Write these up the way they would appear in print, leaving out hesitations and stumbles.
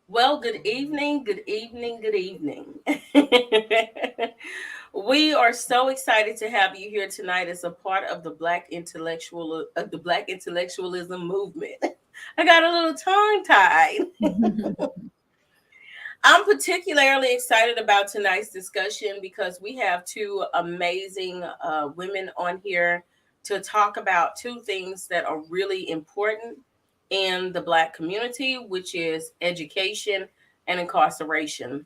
Well, good evening, good evening, good evening. We are so excited to have you here tonight as a part of the Black intellectualism movement. I got a little tongue tied. I'm particularly excited about tonight's discussion because we have two amazing women on here to talk about two things that are really important in the Black community, which is education and incarceration.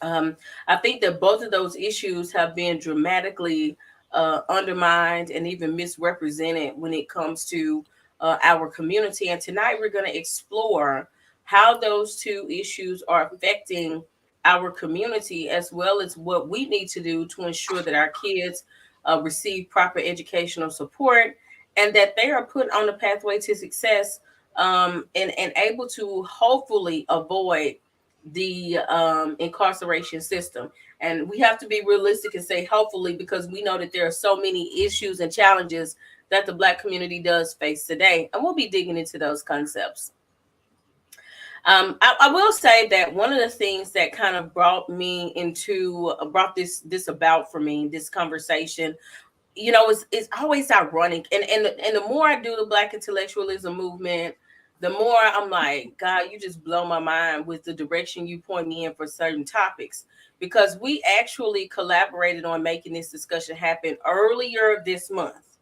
Um, I think that both of those issues have been dramatically undermined and even misrepresented when it comes to our community. And tonight we're going to explore how those two issues are affecting our community, as well as what we need to do to ensure that our kids receive proper educational support and that they are put on the pathway to success, and able to hopefully avoid the incarceration system. And we have to be realistic and say hopefully, because we know that there are so many issues and challenges that the Black community does face today. And we'll be digging into those concepts. I will say that one of the things that kind of brought this about for me, this conversation, it's always ironic. And the more I do the Black intellectualism movement, the more I'm like, God, you just blow my mind with the direction you point me in for certain topics. Because we actually collaborated on making this discussion happen earlier this month.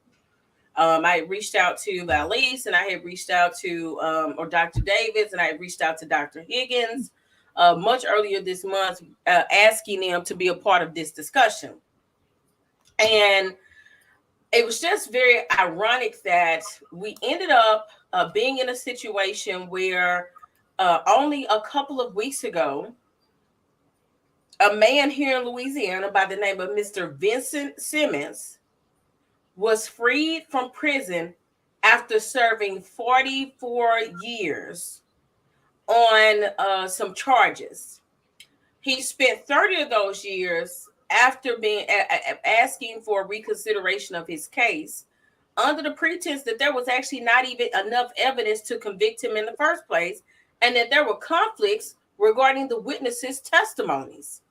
I had reached out to Valise, and I had reached out to or Dr. Davis, and I had reached out to Dr. Higgins much earlier this month, asking them to be a part of this discussion. And it was just very ironic that we ended up being in a situation where only a couple of weeks ago, a man here in Louisiana by the name of Mr. Vincent Simmons was freed from prison after serving 44 years on some charges. He spent 30 of those years after being asking for reconsideration of his case under the pretense that there was actually not even enough evidence to convict him in the first place, and that there were conflicts regarding the witnesses' testimonies.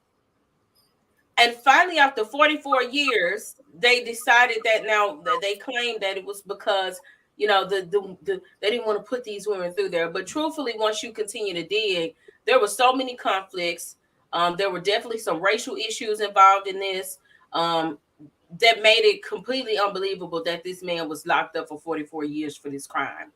And finally, after 44 years, they decided that now that they claimed that it was because, they didn't want to put these women through there. But truthfully, once you continue to dig, there were so many conflicts. There were definitely some racial issues involved in this, that made it completely unbelievable that this man was locked up for 44 years for this crime.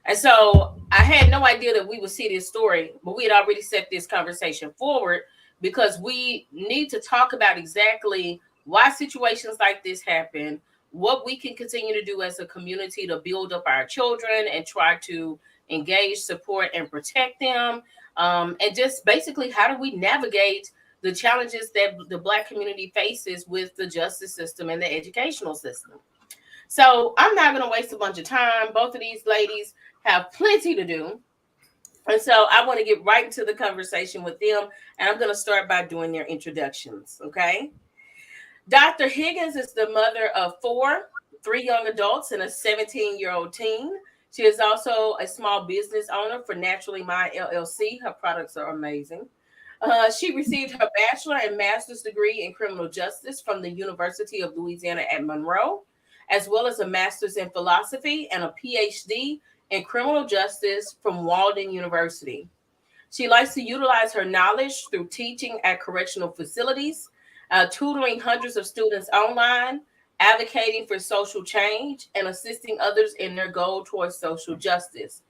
And so I had no idea that we would see this story, but we had already set this conversation forward because we need to talk about exactly why situations like this happen, what we can continue to do as a community to build up our children and try to engage, support, and protect them. And just basically, how do we navigate the challenges that the Black community faces with the justice system and the educational system? So I'm not going to waste a bunch of time. Both of these ladies have plenty to do. And so I want to get right into the conversation with them. And I'm going to start by doing their introductions. Okay. Dr. Higgins is the mother of three young adults and a 17-year-old teen. She is also a small business owner for Naturally Mine LLC. Her products are amazing. She received her bachelor and master's degree in criminal justice from the University of Louisiana at Monroe, as well as a master's in philosophy and a PhD in criminal justice from Walden University. She likes to utilize her knowledge through teaching at correctional facilities, tutoring hundreds of students online, advocating for social change, and assisting others in their goal towards social justice.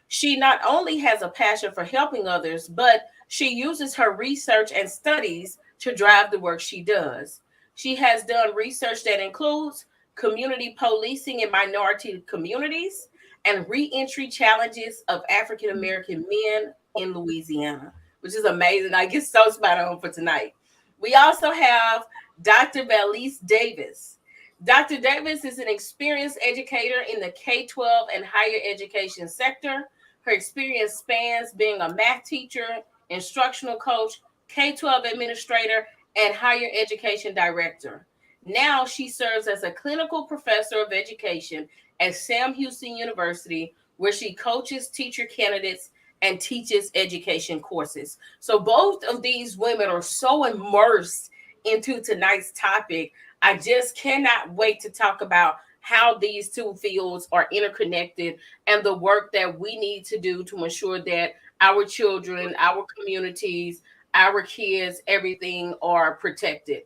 She not only has a passion for helping others, but she uses her research and studies to drive the work she does. She has done research that includes community policing in minority communities and reentry challenges of African American men in Louisiana, which is amazing. I get so spot on for tonight. We also have Dr. Valise Davis. Dr. Davis is an experienced educator in the K-12 and higher education sector. Her experience spans being a math teacher, instructional coach, K-12 administrator, and higher education director. Now she serves as a clinical professor of education at Sam Houston University, where she coaches teacher candidates and teaches education courses. So both of these women are so immersed into tonight's topic. I just cannot wait to talk about how these two fields are interconnected and the work that we need to do to ensure that our children, our communities, our kids, everything are protected.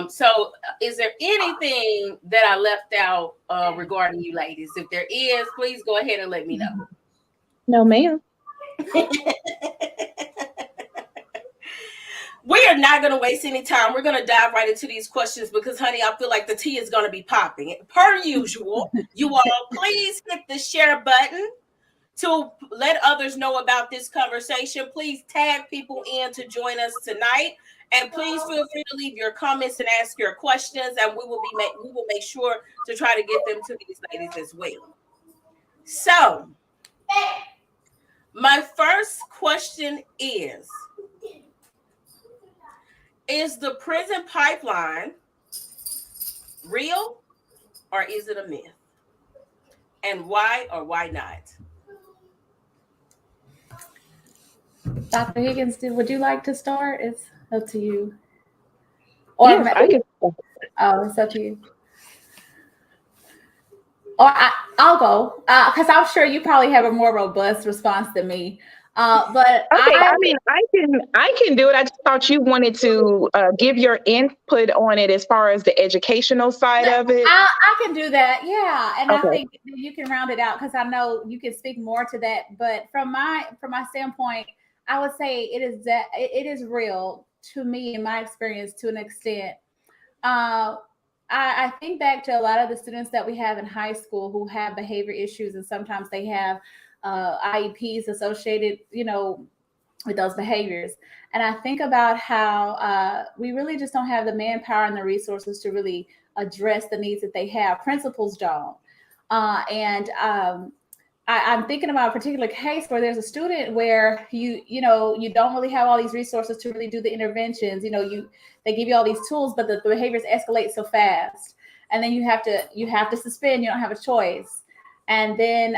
So, is there anything that I left out regarding you ladies? If there is, please go ahead and let me know. No, ma'am. We are not going to waste any time. We're going to dive right into these questions because, honey, I feel like the tea is going to be popping. Per usual, you all please hit the share button to let others know about this conversation. Please tag people in to join us tonight. And please feel free to leave your comments and ask your questions, and we will make sure to try to get them to these ladies as well. So, my first question is the prison pipeline real or is it a myth? And why or why not? Dr. Higgins, would you like to start? It's up to you. Or yes, I can. Oh, it's up to you. Or I'll go because I'm sure you probably have a more robust response than me. But okay, I can do it. I just thought you wanted to give your input on it as far as the educational side of it. I can do that, yeah. And okay. I think you can round it out because I know you can speak more to that. But from my standpoint, I would say it is real to me in my experience to an extent. I think back to a lot of the students that we have in high school who have behavior issues, and sometimes they have IEPs associated, with those behaviors. And I think about how we really just don't have the manpower and the resources to really address the needs that they have. Principals don't. I'm thinking about a particular case where there's a student where you don't really have all these resources to really do the interventions. They give you all these tools, but the behaviors escalate so fast, and then you have to suspend. You don't have a choice, and then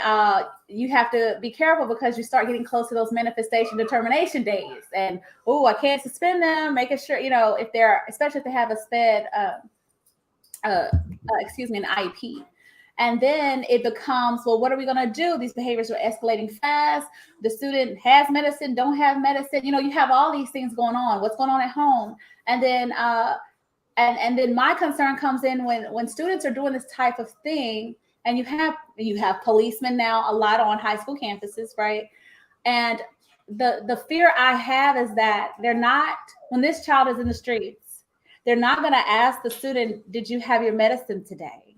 you have to be careful because you start getting close to those manifestation determination days. And I can't suspend them. Making sure if they're, especially if they have a SPED, an IEP. And then it becomes, well, what are we going to do? These behaviors are escalating fast. The student has medicine, don't have medicine. You have all these things going on. What's going on at home? And then, and then my concern comes in when students are doing this type of thing, and you have policemen now a lot on high school campuses, right? And the fear I have is that they're not, when this child is in the streets, they're not going to ask the student, did you have your medicine today?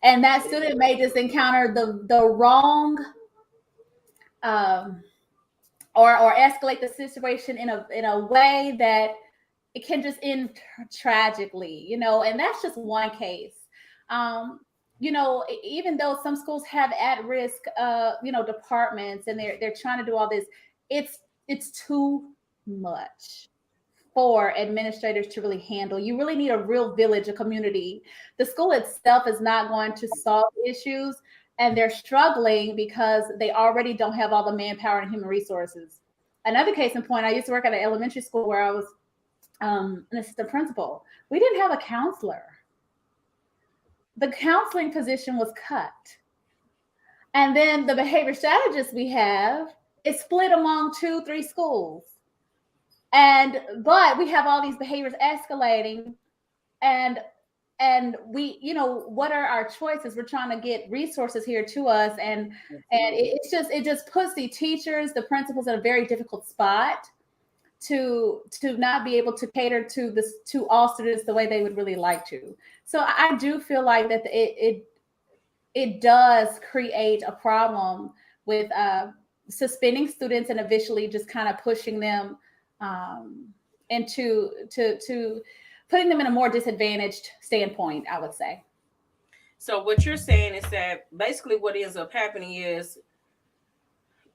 And that student may just encounter the wrong or escalate the situation in a way that it can just end tragically, and that's just one case. Even though some schools have at-risk departments and they're trying to do all this, it's too much for administrators to really handle. You really need a real village, a community. The school itself is not going to solve issues, and they're struggling because they already don't have all the manpower and human resources. Another case in point, I used to work at an elementary school where I was an assistant principal. We didn't have a counselor. The counseling position was cut. And then the behavior strategist we have is split among 2-3 schools. But we have all these behaviors escalating, and we, what are our choices? We're trying to get resources here to us, and it just puts the teachers, the principals in a very difficult spot to not be able to cater to all students the way they would really like to. So I do feel like that it does create a problem with suspending students and eventually just kind of pushing them into putting them in a more disadvantaged standpoint, I would say. So what you're saying is that basically what ends up happening is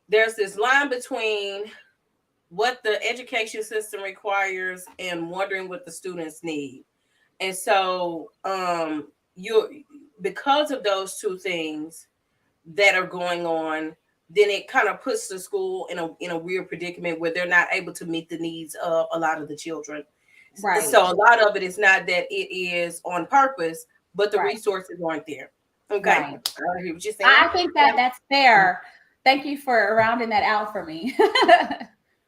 there's this line between what the education system requires and wondering what the students need. And so because of those two things that are going on, then it kind of puts the school in a weird predicament where they're not able to meet the needs of a lot of the children. Right. So a lot of it is not that it is on purpose, but the resources aren't there. Okay. Right. I hear what you're saying. I think that that's fair. Thank you for rounding that out for me.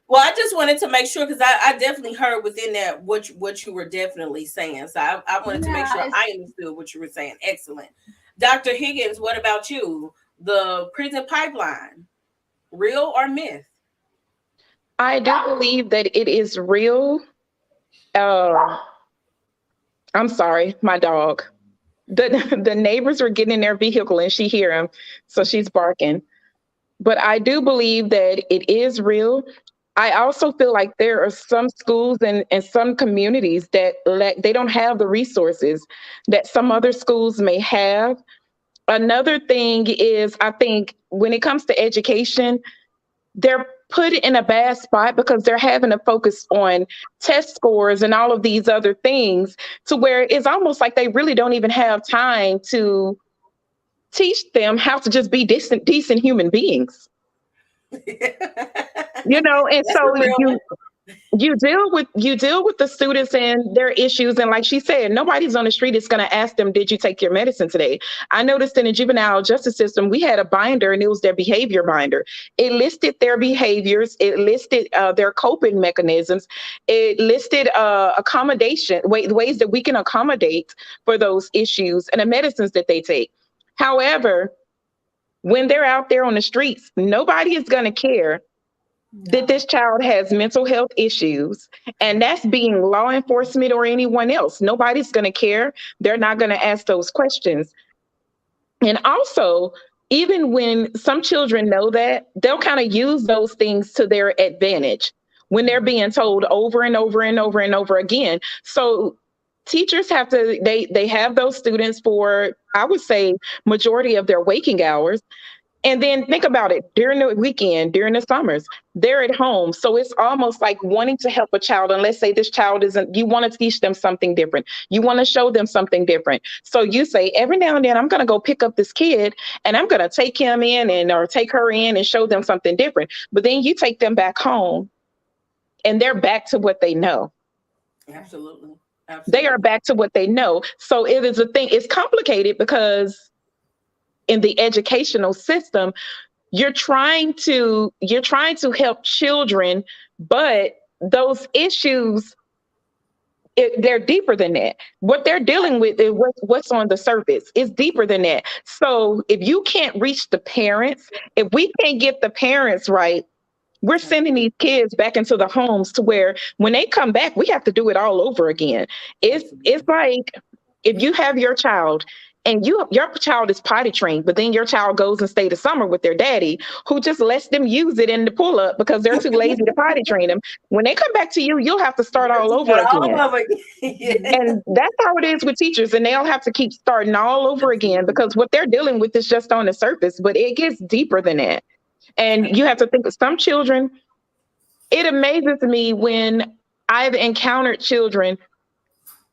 Well, I just wanted to make sure, because I definitely heard within that what you were definitely saying. So I wanted to make sure I understood what you were saying. Excellent. Dr. Higgins, what about you? The prison pipeline, real or myth? I do believe that it is real. I'm sorry, my dog. The neighbors are getting in their vehicle and she hear him, so she's barking. But I do believe that it is real. I also feel like there are some schools and some communities that they don't have the resources that some other schools may have. Another thing is, I think when it comes to education, they're put in a bad spot because they're having to focus on test scores and all of these other things, to where it's almost like they really don't even have time to teach them how to just be decent human beings. And so you deal with the students and their issues, and like she said, nobody's on the street is going to ask them, did you take your medicine today? I noticed in the juvenile justice system, we had a binder, and it was their behavior binder. It listed their behaviors, it listed their coping mechanisms, it listed accommodation ways that we can accommodate for those issues, and the medicines that they take. However, when they're out there on the streets, nobody is going to care that this child has mental health issues, and that's being law enforcement or anyone else. Nobody's going to care. They're not going to ask those questions. And also, even when some children know that, they'll kind of use those things to their advantage when they're being told over and over and over and over again. So teachers have to, they have those students for, I would say, majority of their waking hours. And then think about it, during the weekend, during the summers, they're at home. So it's almost like wanting to help a child. And let's say this child you want to teach them something different. You want to show them something different. So you say, every now and then, I'm going to go pick up this kid and I'm going to take him in or take her in and show them something different. But then you take them back home and they're back to what they know. Absolutely. They are back to what they know. So it is a thing. It's complicated because in the educational system, you're trying to help children, but those issues, they're deeper than that. What they're dealing with is what's on the surface. It's deeper than that. So if you can't reach the parents, if we can't get the parents right, we're sending these kids back into the homes to where when they come back, we have to do it all over again. It's like if you have your child and your child is potty trained, but then your child goes and stay the summer with their daddy, who just lets them use it in the pull up because they're too lazy to potty train them. When they come back to you, you'll have to start all over again. And that's how it is with teachers. And they'll have to keep starting all over again because what they're dealing with is just on the surface, but it gets deeper than that. And you have to think of some children. It amazes me when I've encountered children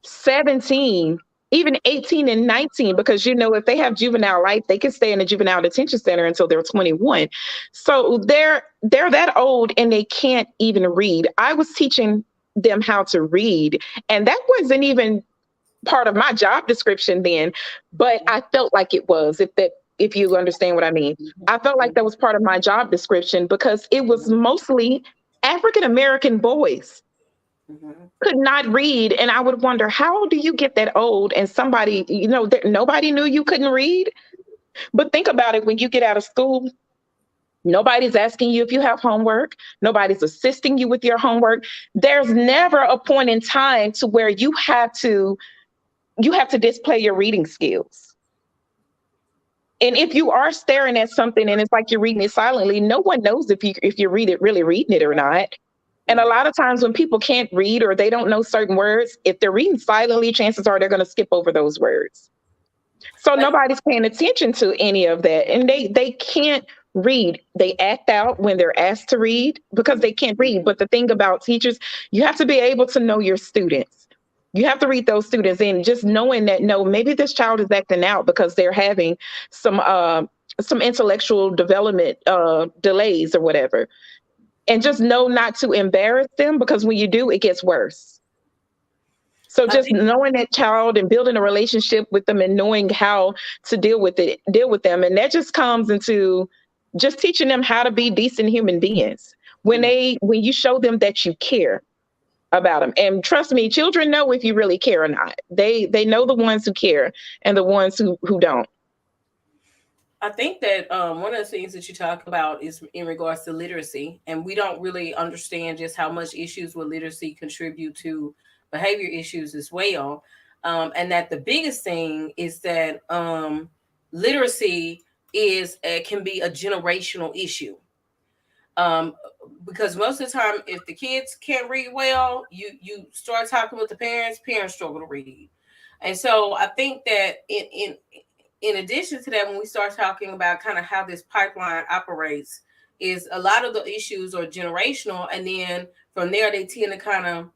17, even 18 and 19, because, if they have juvenile life, they can stay in a juvenile detention center until they're 21. So they're that old and they can't even read. I was teaching them how to read, and that wasn't even part of my job description then, but I felt like it was, if you understand what I mean. I felt like that was part of my job description because it was mostly African-American boys. Could not read. And I would wonder, how do you get that old and somebody, nobody knew you couldn't read? But think about it, when you get out of school, nobody's asking you if you have homework. Nobody's assisting you with your homework. There's never a point in time to where you have to display your reading skills. And if you are staring at something and it's like you're reading it silently, no one knows if you really reading it or not. And a lot of times when people can't read or they don't know certain words, if they're reading silently, chances are they're going to skip over those words. So nobody's paying attention to any of that. And they can't read. They act out when they're asked to read because they can't read. But the thing about teachers, you have to be able to know your students. You have to read those students in, just knowing that, no, maybe this child is acting out because they're having some some intellectual development delays or whatever. And just know not to embarrass them, because when you do, it gets worse. So just knowing that child and building a relationship with them and knowing how to deal with them. And that just comes into just teaching them how to be decent human beings. When you show them that you care about them. And trust me, children know if you really care or not. They know the ones who care and the ones who don't. I think that one of the things that you talk about is in regards to literacy, and we don't really understand just how much issues with literacy contribute to behavior issues as well. And that the biggest thing is that literacy can be a generational issue. Because most of the time, if the kids can't read well, you start talking with the parents struggle to read. And so I think that in addition to that, when we start talking about kind of how this pipeline operates, is a lot of the issues are generational, and then from there they tend to kind of,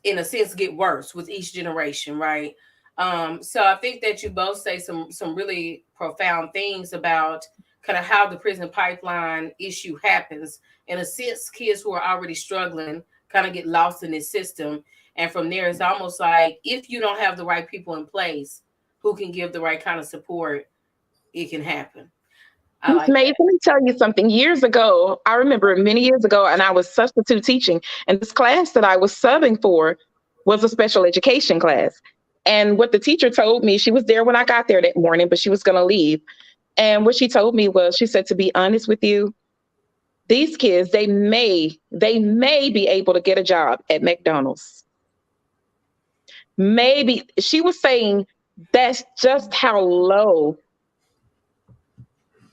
in a sense, get worse with each generation, right? So I think that you both say some really profound things about kind of how the prison pipeline issue happens. In a sense, kids who are already struggling kind of get lost in this system, and from there it's almost like if you don't have the right people in place who can give the right kind of support, it can happen. Let me tell you something. Years ago, I remember many years ago, and I was substitute teaching, and this class that I was subbing for was a special education class. And what the teacher told me, she was there when I got there that morning, but she was going to leave. And what she told me was, she said, to be honest with you, these kids, they may be able to get a job at McDonald's. Maybe. She was saying that's just how low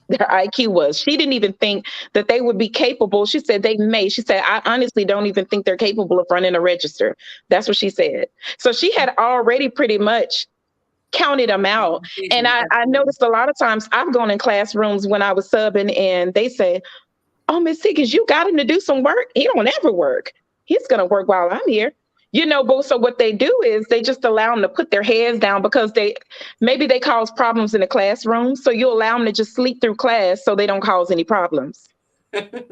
their IQ was. She didn't even think that they would be capable. She said she said, I honestly don't even think they're capable of running a register. That's what she said. So she had already pretty much counted them out. And I noticed a lot of times I've gone in classrooms when I was subbing and they say, oh, Miss Higgins, you got him to do some work. He don't ever work. He's going to work while I'm here. But so what they do is they just allow them to put their heads down because maybe they cause problems in the classroom. So you allow them to just sleep through class so they don't cause any problems.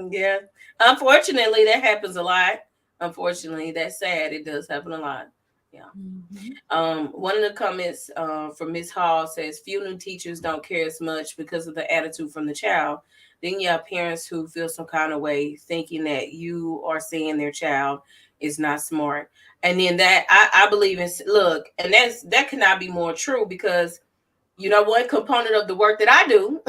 Yeah. Unfortunately, that happens a lot. Unfortunately, that's sad. It does happen a lot. Yeah. Mm-hmm. One of the comments from Ms. Hall says, few new teachers don't care as much because of the attitude from the child. Then you have parents who feel some kind of way thinking that you are saying their child is not smart. And then that I believe in, look, and that cannot be more true, because one component of the work that I do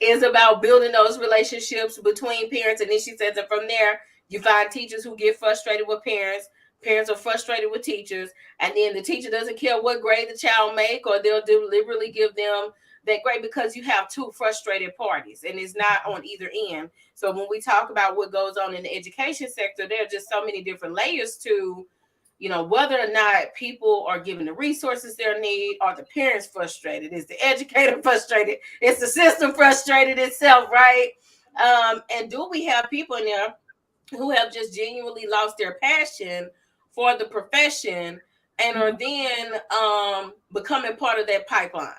is about building those relationships between parents. And then she says that from there, you find teachers who get frustrated with parents. Parents are frustrated with teachers. And then the teacher doesn't care what grade the child make, or they'll deliberately give them that grade, because you have two frustrated parties and it's not on either end. So when we talk about what goes on in the education sector, there are just so many different layers to, whether or not people are given the resources they need. Are the parents frustrated? Is the educator frustrated? Is the system frustrated itself, right? And do we have people in there who have just genuinely lost their passion for the profession and are then becoming part of that pipeline?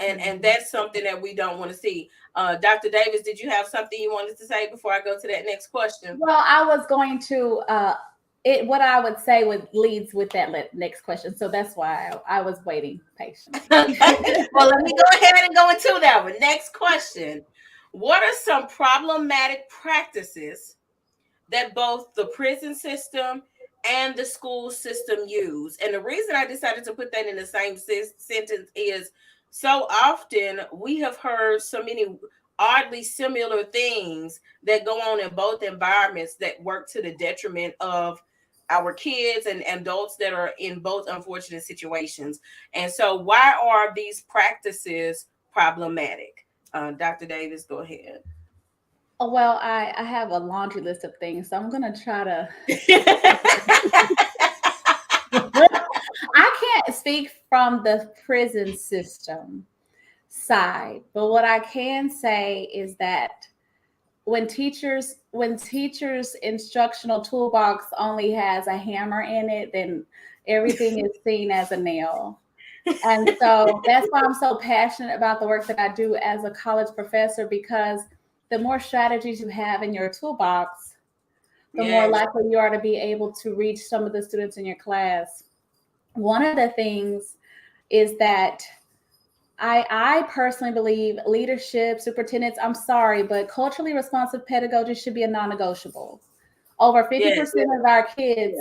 And that's something that we don't want to see. Dr. Davis, did you have something you wanted to say before I go to that next question? Well, I was going to, what I would say leads with that next question. So that's why I was waiting patiently. Well, let me go ahead and go into that one. Next question. What are some problematic practices that both the prison system and the school system use? And the reason I decided to put that in the same sentence is so often we have heard so many oddly similar things that go on in both environments that work to the detriment of our kids and adults that are in both unfortunate situations. And so why are these practices problematic? Dr. Davis, go ahead. Oh, well, I have a laundry list of things, so I'm going to try to. I can't speak from the prison system side, but what I can say is that when teachers' instructional toolbox only has a hammer in it, then everything is seen as a nail. And so that's why I'm so passionate about the work that I do as a college professor, because the more strategies you have in your toolbox, the more likely you are to be able to reach some of the students in your class. One of the things is that I personally believe leadership, superintendents, I'm sorry, but culturally responsive pedagogy should be a non-negotiable. Over 50% of our kids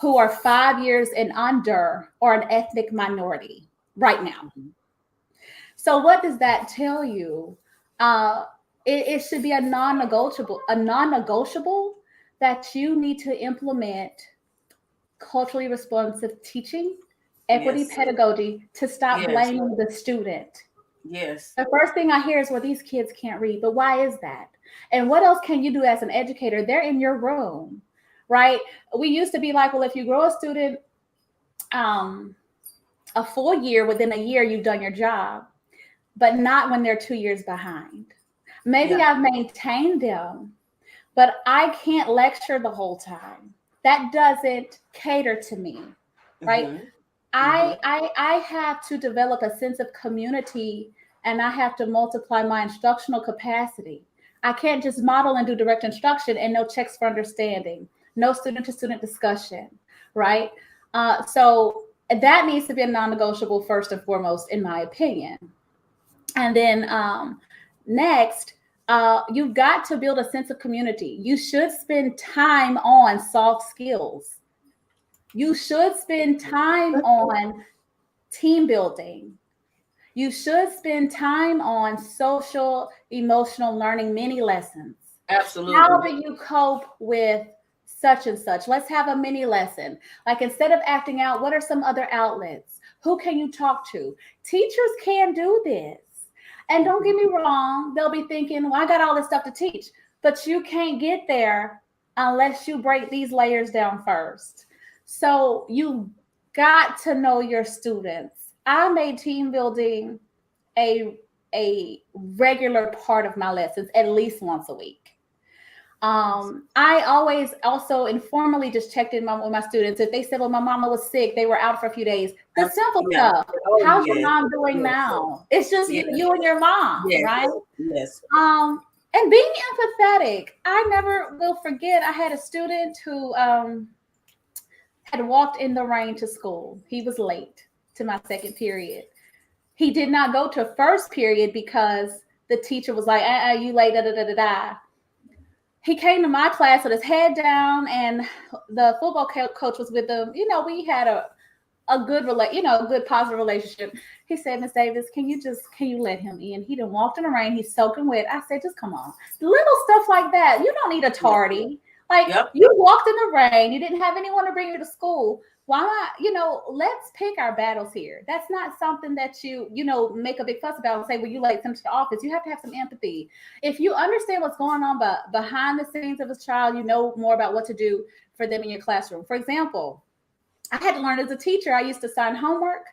who are 5 years and under are an ethnic minority right now. So what does that tell you? It should be a non-negotiable that you need to implement culturally responsive teaching, equity pedagogy to stop blaming the student. Yes. The first thing I hear is, well, these kids can't read, but why is that? And what else can you do as an educator? They're in your room, right? We used to be like, well, if you grow a student a full year, within a year, you've done your job, but not when they're 2 years behind. Maybe I've maintained them, but I can't lecture the whole time. That doesn't cater to me, right? I have to develop a sense of community, and I have to multiply my instructional capacity. I can't just model and do direct instruction and no checks for understanding, no student-to-student discussion, right? So that needs to be a non-negotiable first and foremost, in my opinion. And then next, you've got to build a sense of community. You should spend time on soft skills. You should spend time on team building. You should spend time on social, emotional learning, mini lessons. Absolutely. How do you cope with such and such? Let's have a mini lesson. Like, instead of acting out, what are some other outlets? Who can you talk to? Teachers can do this. And don't get me wrong, they'll be thinking, well, I got all this stuff to teach, but you can't get there unless you break these layers down first. So you got to know your students. I made team building a regular part of my lessons at least once a week. I always also informally just checked in with my students. If they said, well, my mama was sick, they were out for a few days, the simple stuff. How's your mom doing now? It's just you and your mom, right? Yes. And being empathetic. I never will forget, I had a student who had walked in the rain to school. He was late to my second period. He did not go to first period because the teacher was like, you late, da da da da da. He came to my class with his head down, and the football coach was with him. You know, we had a good a good positive relationship. He said, Miss Davis, can you let him in? He done walked in the rain. He's soaking wet. I said, just come on. Little stuff like that. You don't need a tardy. Like, you walked in the rain. You didn't have anyone to bring you to school. Why not, let's pick our battles here. That's not something that you make a big fuss about and say, well, you late them to the office. You have to have some empathy. If you understand what's going on behind the scenes of a child, you know more about what to do for them in your classroom. For example, I had to learn as a teacher. I used to sign homework,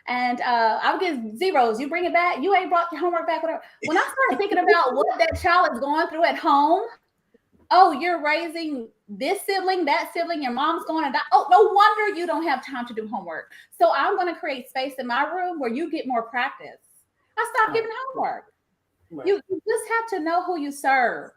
and I would get zeros. You bring it back. You ain't brought your homework back, whatever. When I started thinking about what that child is going through at home, oh, you're raising this sibling, that sibling, your mom's going to die. Oh, no wonder you don't have time to do homework. So I'm going to create space in my room where you get more practice. I stopped giving homework. Right. You just have to know who you serve.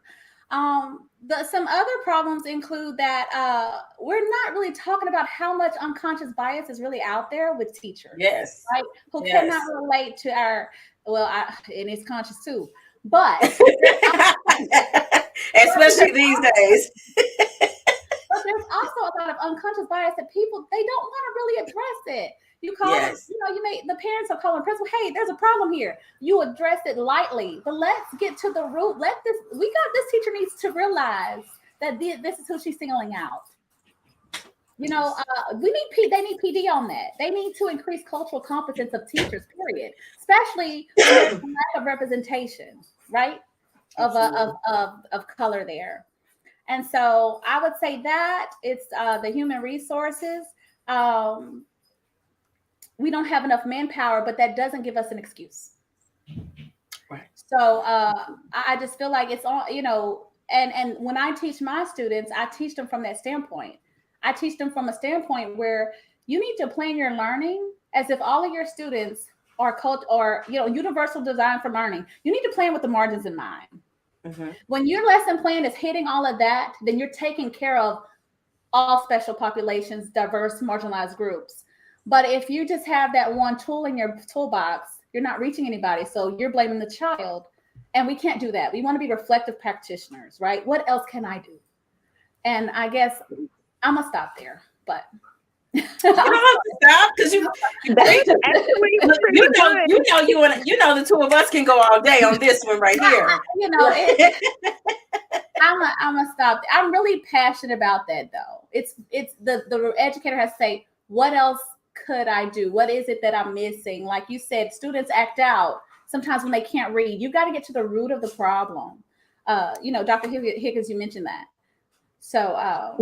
Some other problems include that we're not really talking about how much unconscious bias is really out there with teachers. Yes. Right? Who cannot relate to our, and it's conscious too. But especially these days. But there's also a lot of unconscious bias that people, they don't want to really address it. You call it, the parents are calling principal, hey, there's a problem here. You address it lightly, but let's get to the root. This teacher needs to realize that this is who she's singling out. They need PD on that. They need to increase cultural competence of teachers, period. Especially when there's a lack of representation, right? Of color there. And so I would say that it's the human resources. We don't have enough manpower, but that doesn't give us an excuse. Right. So I just feel like it's all, and when I teach my students, I teach them from that standpoint. I teach them from a standpoint where you need to plan your learning as if all of your students are universal design for learning. You need to plan with the margins in mind. Mm-hmm. When your lesson plan is hitting all of that, then you're taking care of all special populations, diverse, marginalized groups. But if you just have that one tool in your toolbox, you're not reaching anybody. So you're blaming the child. And we can't do that. We want to be reflective practitioners, right? What else can I do? And I guess I'm gonna stop there, but you don't have to stop because you know the two of us can go all day on this one right here. I'm gonna stop. I'm really passionate about that though. It's the educator has to say, what else could I do? What is it that I'm missing? Like you said, students act out sometimes when they can't read. You got to get to the root of the problem. Dr. Higgins, you mentioned that. So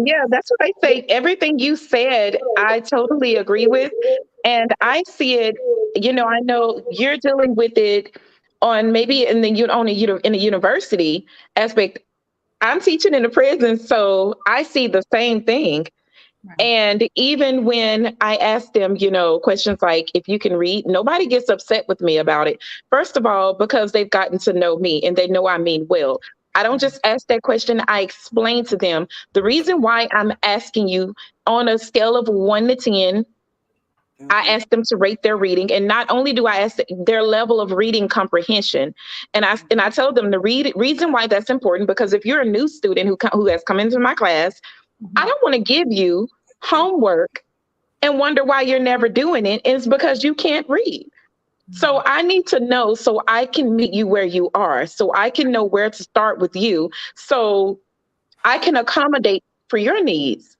yeah, that's what I say. Everything you said, I totally agree with. And I see it, I know you're dealing with it on maybe in the university aspect. I'm teaching in the prison, so I see the same thing. Right. And even when I ask them, questions like, if you can read, nobody gets upset with me about it. First of all, because they've gotten to know me and they know I mean well. I don't just ask that question. I explain to them the reason why I'm asking you on a scale of 1 to 10. I ask them to rate their reading. And not only do I ask their level of reading comprehension, and I tell them the reason why that's important, because if you're a new student who has come into my class, I don't want to give you homework and wonder why you're never doing it. It's because you can't read. So I need to know so I can meet you where you are, so I can know where to start with you, so I can accommodate for your needs.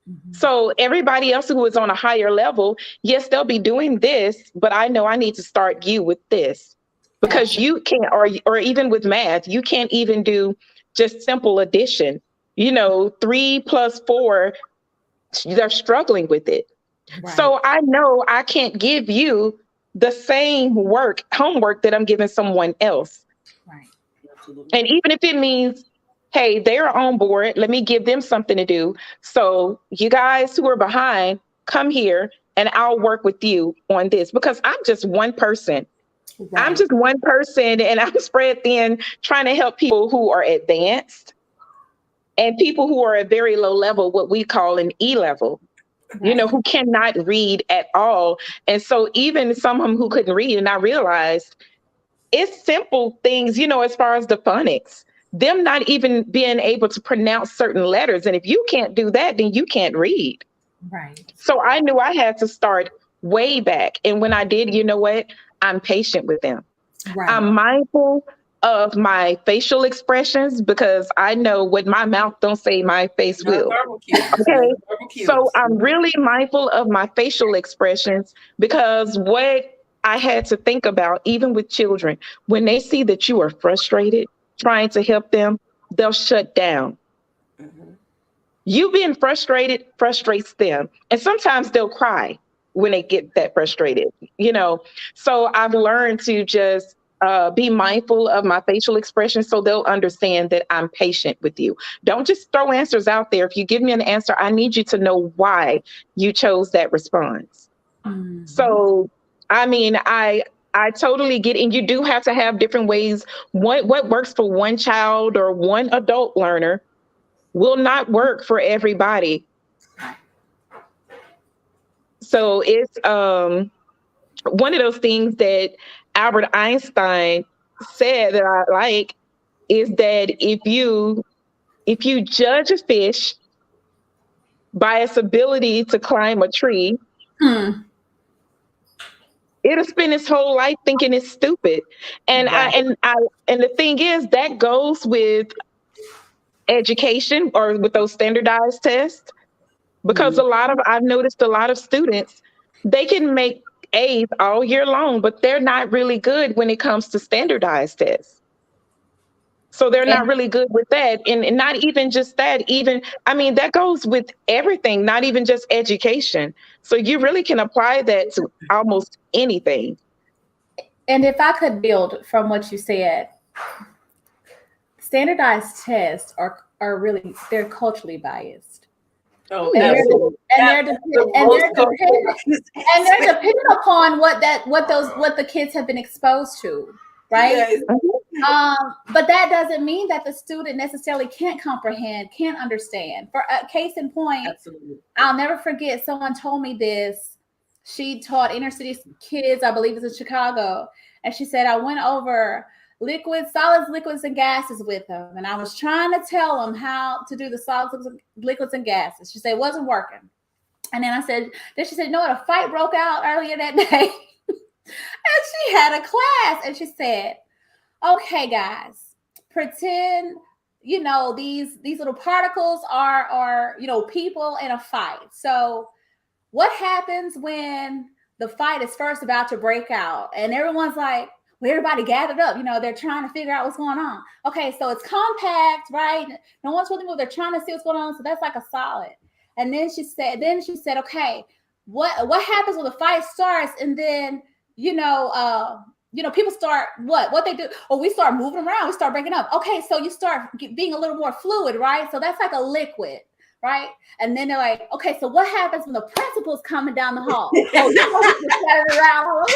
Mm-hmm. So everybody else who is on a higher level, yes, they'll be doing this, but I know I need to start you with this, because you can't, or even with math, you can't even do just simple addition. 3 plus 4, they're struggling with it. Right. So I know I can't give you the same homework that I'm giving someone else. Right. Absolutely. And even if it means, hey, they're on board, let me give them something to do. So you guys who are behind, come here and I'll work with you on this, because I'm just one person. Right. I'm just one person, and I'm spread thin trying to help people who are advanced and people who are at very low level, what we call an E level. Right. Who cannot read at all. And so even someone who couldn't read, and I realized it's simple things, as far as the phonics, them not even being able to pronounce certain letters. And if you can't do that, then you can't read. Right. So I knew I had to start way back. And when I did, you know what? I'm patient with them. Right. I'm mindful of my facial expressions, because I know what my mouth don't say, my face will. Okay. So I'm really mindful of my facial expressions, because what I had to think about, even with children, when they see that you are frustrated trying to help them, they'll shut down. Mm-hmm. You being frustrated frustrates them. And sometimes they'll cry when they get that frustrated, So I've learned to just be mindful of my facial expressions, so they'll understand that I'm patient with you. Don't just throw answers out there. If you give me an answer, I need you to know why you chose that response. Mm-hmm. So, I totally get it. And you do have to have different ways. What works for one child or one adult learner will not work for everybody. So it's one of those things that Albert Einstein said that I like, is that if you judge a fish by its ability to climb a tree, it'll spend its whole life thinking it's stupid. And right. And the thing is, that goes with education, or with those standardized tests, because I've noticed a lot of students, they can make A's all year long, but they're not really good when it comes to standardized tests. So they're not really good with that. And not even just that, that goes with everything, not even just education. So you really can apply that to almost anything. And if I could build from what you said, standardized tests are really, they're culturally biased. Oh, and absolutely. they're dependent upon what the kids have been exposed to, right? Yes. But that doesn't mean that the student necessarily can't comprehend, can't understand. For a case in point, Absolutely. I'll never forget, someone told me this. She taught inner city kids, I believe it's in Chicago, and she said, I went over solids, liquids, and gases with them, and I was trying to tell them how to do the solids, liquids, and gases. She said it wasn't working. And then she said, you know what, a fight broke out earlier that day. And she had a class, and she said, okay, guys, pretend, these little particles are people in a fight. So what happens when the fight is first about to break out and everyone's like, well, everybody gathered up, they're trying to figure out what's going on. Okay, so it's compact, right? No one's really moving. They're trying to see what's going on. So that's like a solid. And then she said, okay, what happens when the fight starts? And then, people start what they do. Oh, we start moving around. We start breaking up. Okay, so you start being a little more fluid, right? So that's like a liquid, right? And then they're like, okay, so what happens when the principal's coming down the hall? Oh, you around.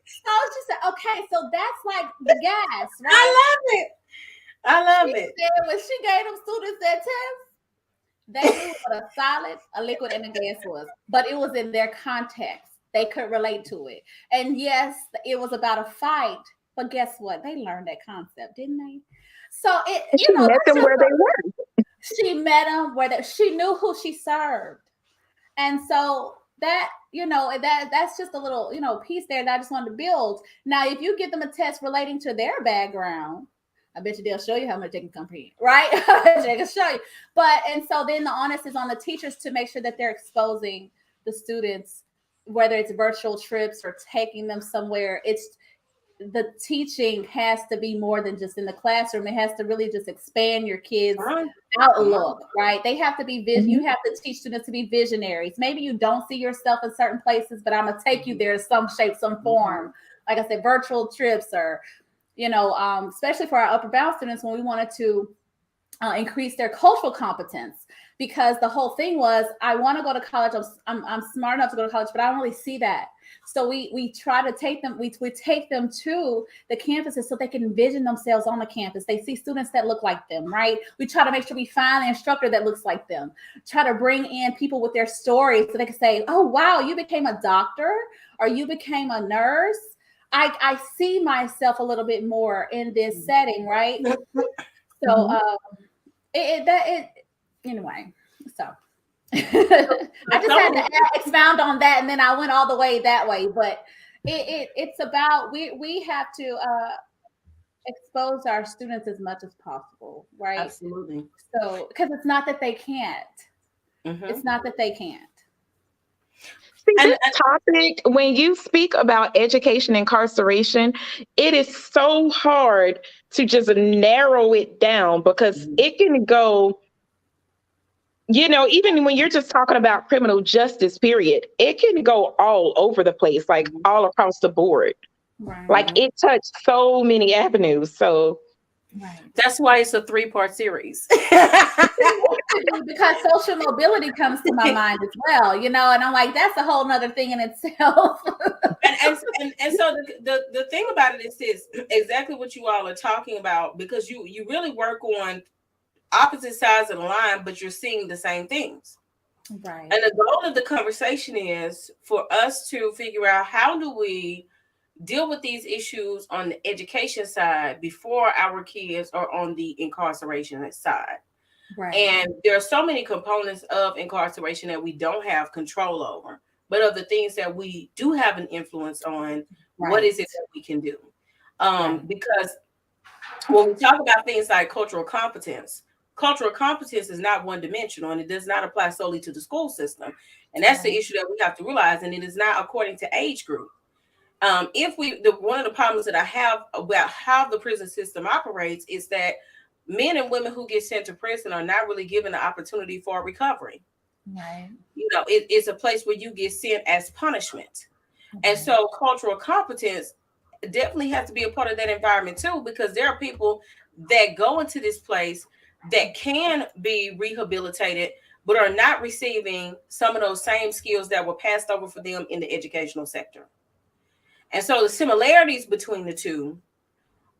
So she said, okay, so that's like the gas, right? I love it. When she gave them students that test, they knew what a solid, a liquid, and a gas was, but it was in their context. They could relate to it. And yes, it was about a fight, but guess what? They learned that concept, didn't they? So she met them where they were. She met them she knew who she served. And so that, that's just a little, piece there that I just wanted to build. Now, if you give them a test relating to their background, I bet you they'll show you how much they can comprehend, right? They can show you. And so then the onus is on the teachers to make sure that they're exposing the students, whether it's virtual trips or taking them somewhere. The teaching has to be more than just in the classroom. It has to really just expand your kids' outlook, right? They have to be you have to teach students to be visionaries. Maybe you don't see yourself in certain places, but I'm gonna take you there in some shape, some form. Like I said, virtual trips, or especially for our upper bound students, when we wanted to increase their cultural competence, because the whole thing was, I want to go to college. I'm smart enough to go to college, but I don't really see that. So we try to take them. We take them to the campuses so they can envision themselves on the campus. They see students that look like them, right? We try to make sure we find an instructor that looks like them. Try to bring in people with their stories so they can say, "Oh, wow, you became a doctor, or you became a nurse. I see myself a little bit more in this setting, right?" So anyway, so I just had to expound on that, and then I went all the way that way. But it's about we have to expose our students as much as possible, right? Absolutely. So because it's not that they can't. It's not that they can't. See, this topic, when you speak about education incarceration, it is so hard to just narrow it down, because it can go, even when you're just talking about criminal justice, period, it can go all over the place, like all across the board. Right. Like it touched so many avenues. So that's why it's a 3-part series. Because social mobility comes to my mind as well, and I'm like, that's a whole nother thing in itself. and so the thing about it is exactly what you all are talking about, because you really work on opposite sides of the line, but you're seeing the same things. Right. And the goal of the conversation is for us to figure out, how do we deal with these issues on the education side before our kids are on the incarceration side. Right. And there are so many components of incarceration that we don't have control over, but of the things that we do have an influence on, what is it that we can do? Because when we talk about things like cultural competence is not one-dimensional, and it does not apply solely to the school system. And that's the issue that we have to realize, and it is not according to age group. One of the problems that I have about how the prison system operates is that men and women who get sent to prison are not really given the opportunity for recovery. Right. It's a place where you get sent as punishment. And so cultural competence definitely has to be a part of that environment too, because there are people that go into this place that can be rehabilitated, but are not receiving some of those same skills that were passed over for them in the educational sector. And so the similarities between the two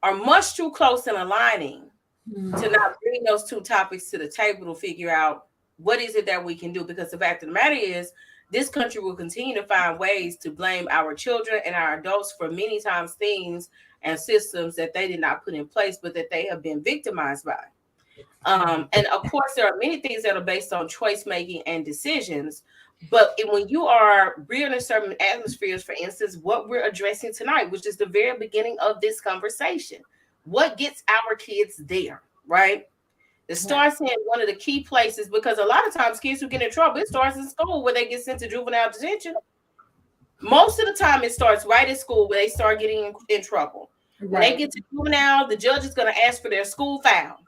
are much too close in aligning to not bring those two topics to the table to figure out what is it that we can do. Because the fact of the matter is, this country will continue to find ways to blame our children and our adults for many times things and systems that they did not put in place, but that they have been victimized by. And of course, there are many things that are based on choice making and decisions. But when you are real certain atmospheres, for instance, what we're addressing tonight, which is the very beginning of this conversation, what gets our kids there, right? It starts in one of the key places, because a lot of times kids who get in trouble, it starts in school where they get sent to juvenile detention. Most of the time, it starts right at school where they start getting in trouble. When they get to juvenile, the judge is going to ask for their school file.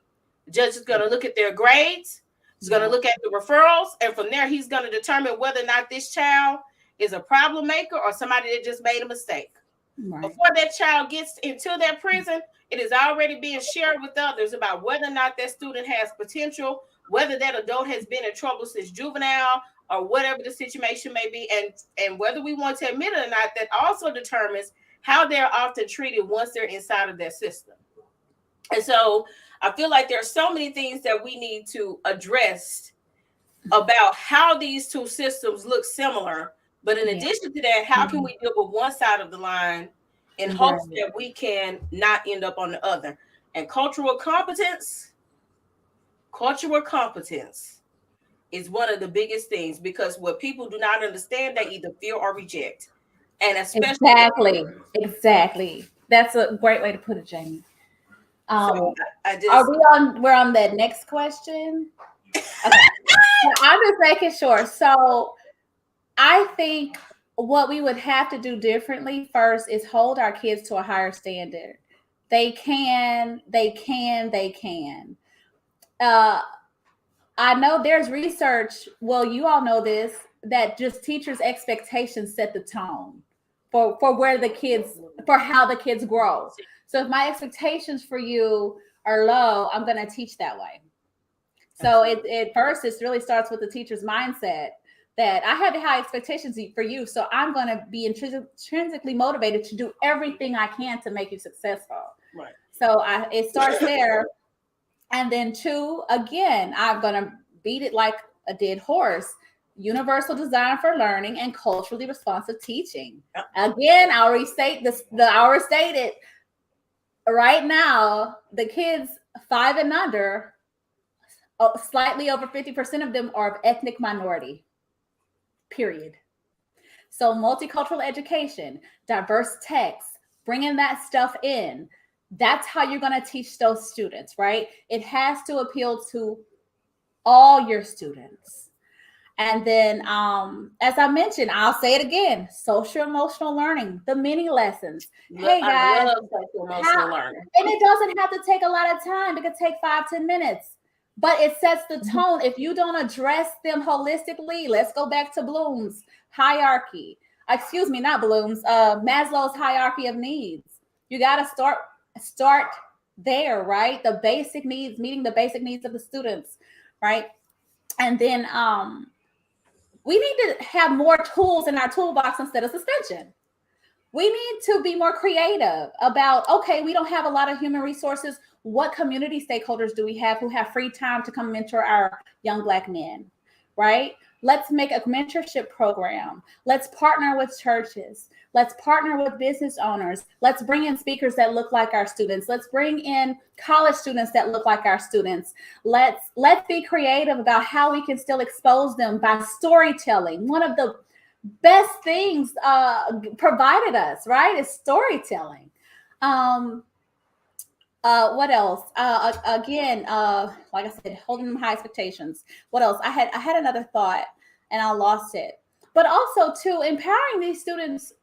The judge is going to look at their grades. He's going to look at the referrals. And from there, he's going to determine whether or not this child is a problem maker or somebody that just made a mistake. Right. Before that child gets into that prison, it is already being shared with others about whether or not that student has potential, whether that adult has been in trouble since juvenile, or whatever the situation may be. And whether we want to admit it or not, that also determines how they're often treated once they're inside of their system. And so I feel like there are so many things that we need to address about how these two systems look similar. But in addition to that, how can we deal with one side of the line in hopes that we can not end up on the other? And cultural competence is one of the biggest things, because what people do not understand, they either fear or reject. And especially exactly. That's a great way to put it, Jamie. So we're on the next question? Okay. So I'm just making sure. So I think what we would have to do differently first is hold our kids to a higher standard. They can. I know there's research, well, you all know this, that just teachers' expectations set the tone for where the kids, for how the kids grow. So if my expectations for you are low, I'm going to teach that way. So it first, it really starts with the teacher's mindset that I have high expectations for you. So I'm going to be intrinsically motivated to do everything I can to make you successful. Right. So it starts there. And then two, again, I'm going to beat it like a dead horse. Universal design for learning and culturally responsive teaching. Again, I'll restate this. I'll restate it. Right now, the kids 5 and under, slightly over 50% of them are of ethnic minority. Period. So multicultural education, diverse texts, bringing that stuff in. That's how you're going to teach those students, right? It has to appeal to all your students. And then, as I mentioned, I'll say it again, social emotional learning, the mini lessons. Hey guys, I love social emotional learning. And it doesn't have to take a lot of time. It could take 5-10 minutes, but it sets the tone. If you don't address them holistically, let's go back to Bloom's hierarchy. Excuse me, not Bloom's, Maslow's hierarchy of needs. You got to start there, right? The basic needs, meeting the basic needs of the students, right? And then we need to have more tools in our toolbox instead of suspension. We need to be more creative about, okay, we don't have a lot of human resources. What community stakeholders do we have who have free time to come mentor our young Black men, right? Let's make a mentorship program. Let's partner with churches. Let's partner with business owners. Let's bring in speakers that look like our students. Let's bring in college students that look like our students. Let's be creative about how we can still expose them by storytelling. One of the best things provided us, right, is storytelling. What else? Again, like I said, holding them high expectations. What else? I had another thought and I lost it. But also to empowering these students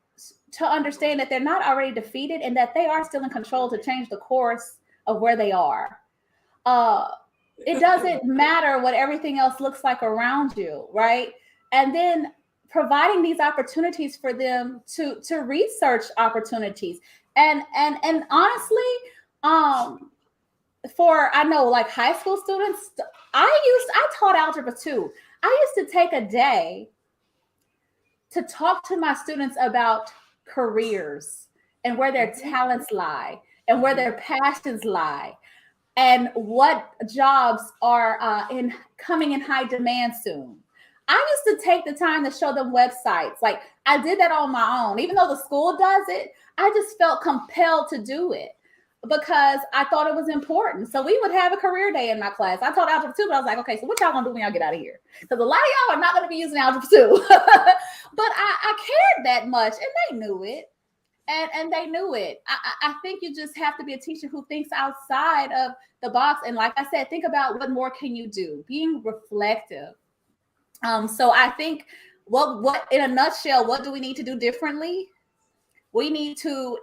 to understand that they're not already defeated and that they are still in control to change the course of where they are. It doesn't matter what everything else looks like around you, right? And then providing these opportunities for them to research opportunities. And honestly, I know like high school students, I taught algebra too. I used to take a day to talk to my students about careers and where their talents lie and where their passions lie and what jobs are in coming in high demand soon. I used to take the time to show them websites. Like I did that on my own. Even though the school does it, I just felt compelled to do it because I thought it was important. So we would have a career day in my class. I taught algebra 2, but I was like, okay, so what y'all gonna do when y'all get out of here? Because a lot of y'all are not gonna be using algebra 2. But I cared that much and they knew it. And they knew it. I think you just have to be a teacher who thinks outside of the box. And like I said, think about what more can you do? Being reflective. So I think what in a nutshell, what do we need to do differently? We need to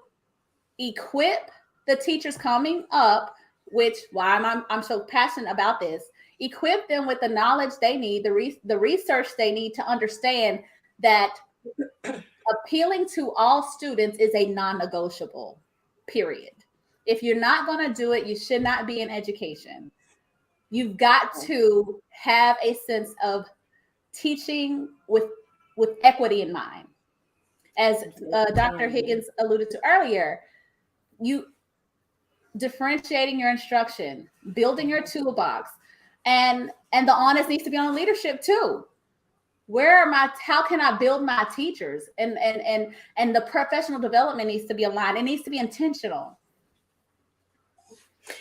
equip the teachers coming up, which why I'm so passionate about this. Equip them with the knowledge they need, the research they need to understand that appealing to all students is a non-negotiable, period. If you're not going to do it, you should not be in education. You've got to have a sense of teaching with equity in mind. As Dr. Higgins alluded to earlier, you differentiating your instruction, building your toolbox, and the onus needs to be on leadership too. How can I build my teachers? And the professional development needs to be aligned. It needs to be intentional.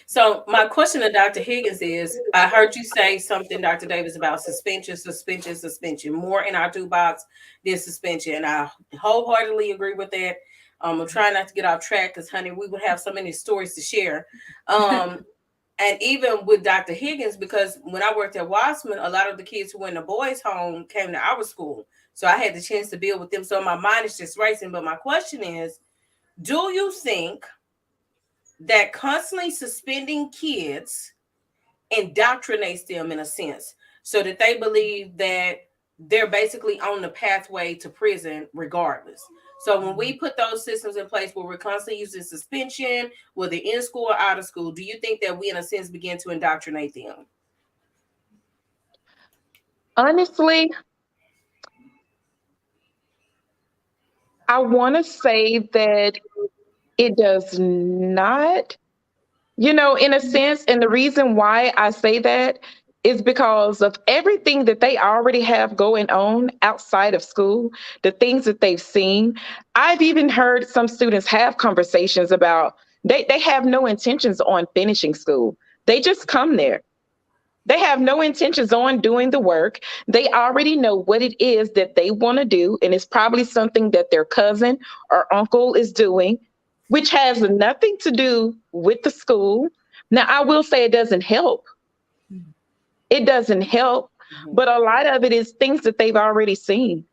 So my question to Dr. Higgins is, I heard you say something, Dr. Davis, about suspension, more in our toolbox than suspension. And I wholeheartedly agree with that. I'm trying not to get off track because, honey, we would have so many stories to share. And even with Dr. Higgins, because when I worked at Wasserman, a lot of the kids who went to boys' home came to our school. So I had the chance to build with them. So my mind is just racing. But my question is, do you think that constantly suspending kids indoctrinates them in a sense so that they believe that they're basically on the pathway to prison regardless? So when we put those systems in place where we're constantly using suspension, whether in school or out of school, do you think that we, in a sense, begin to indoctrinate them? Honestly, I want to say that it does not, in a sense. And the reason why I say that is because of everything that they already have going on outside of school, the things that they've seen. I've even heard some students have conversations about they have no intentions on finishing school. They just come there. They have no intentions on doing the work. They already know what it is that they want to do. And it's probably something that their cousin or uncle is doing, which has nothing to do with the school. Now, I will say it doesn't help. It doesn't help. But a lot of it is things that they've already seen.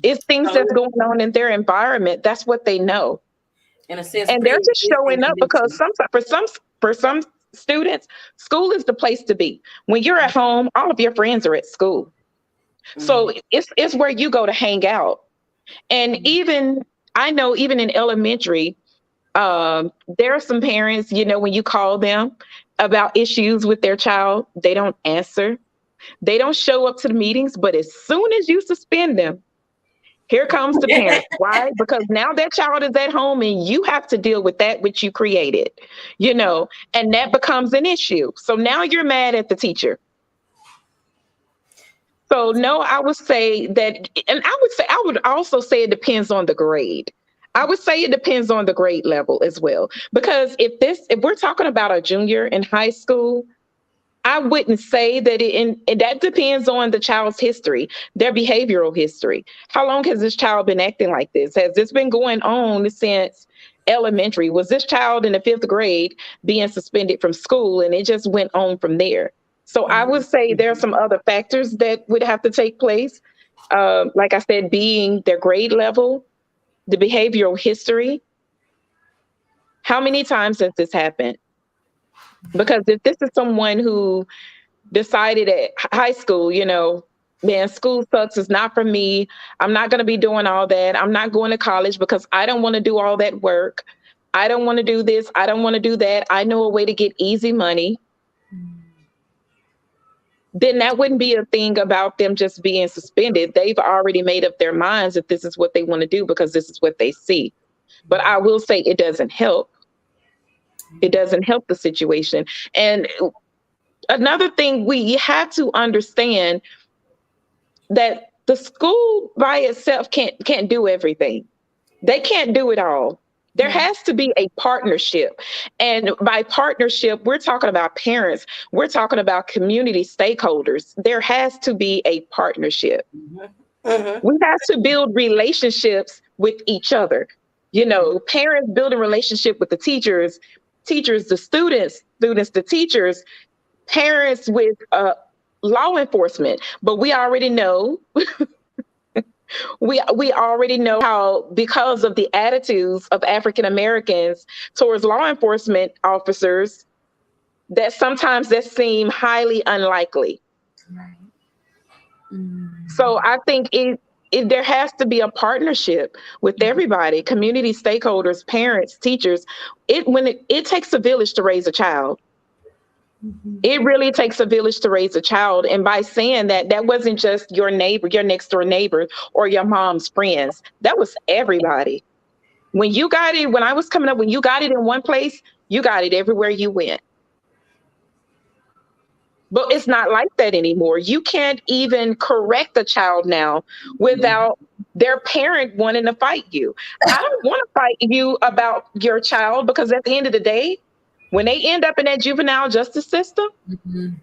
It's things that's going on in their environment. That's what they know. In a sense, and they're just showing up because for some students, school is the place to be. When you're at home, all of your friends are at school. So it's where you go to hang out. And I know even in elementary, there are some parents, when you call them about issues with their child, they don't answer. They don't show up to the meetings, but as soon as you suspend them, here comes the parent. Why? Because now that child is at home and you have to deal with that which you created, and that becomes an issue. So now you're mad at the teacher. So no, I would say that, and I would also say it depends on the grade. I would say it depends on the grade level as well. Because if we're talking about a junior in high school, I wouldn't say that and that depends on the child's history, their behavioral history. How long has this child been acting like this? Has this been going on since elementary? Was this child in the 5th grade being suspended from school and it just went on from there? So I would say there are some other factors that would have to take place. Like I said, being their grade level, the behavioral history. How many times has this happened? Because if this is someone who decided at high school, man, school sucks, it's not for me. I'm not going to be doing all that. I'm not going to college because I don't want to do all that work. I don't want to do this. I don't want to do that. I know a way to get easy money. Then that wouldn't be a thing about them just being suspended. They've already made up their minds that this is what they want to do because this is what they see. But I will say it doesn't help. It doesn't help the situation. And another thing, we have to understand that the school by itself can't do everything. They can't do it all. There has to be a partnership. And by partnership, we're talking about parents. We're talking about community stakeholders. There has to be a partnership. We have to build relationships with each other. You know, parents building relationship with the teachers, teachers, the students, the teachers, parents with law enforcement. But we already know we already know how, because of the attitudes of African Americans towards law enforcement officers, that sometimes that seem highly unlikely. So I think there has to be a partnership with everybody, community stakeholders, parents, teachers. It takes a village to raise a child. It really takes a village to raise a child. And by saying that, that wasn't just your neighbor, your next door neighbor, or your mom's friends. That was everybody. When you got it, when I was coming up, when you got it in one place, you got it everywhere you went. But it's not like that anymore. You can't even correct a child now without their parent wanting to fight you. I don't want to fight you about your child, because at the end of the day, when they end up in that juvenile justice system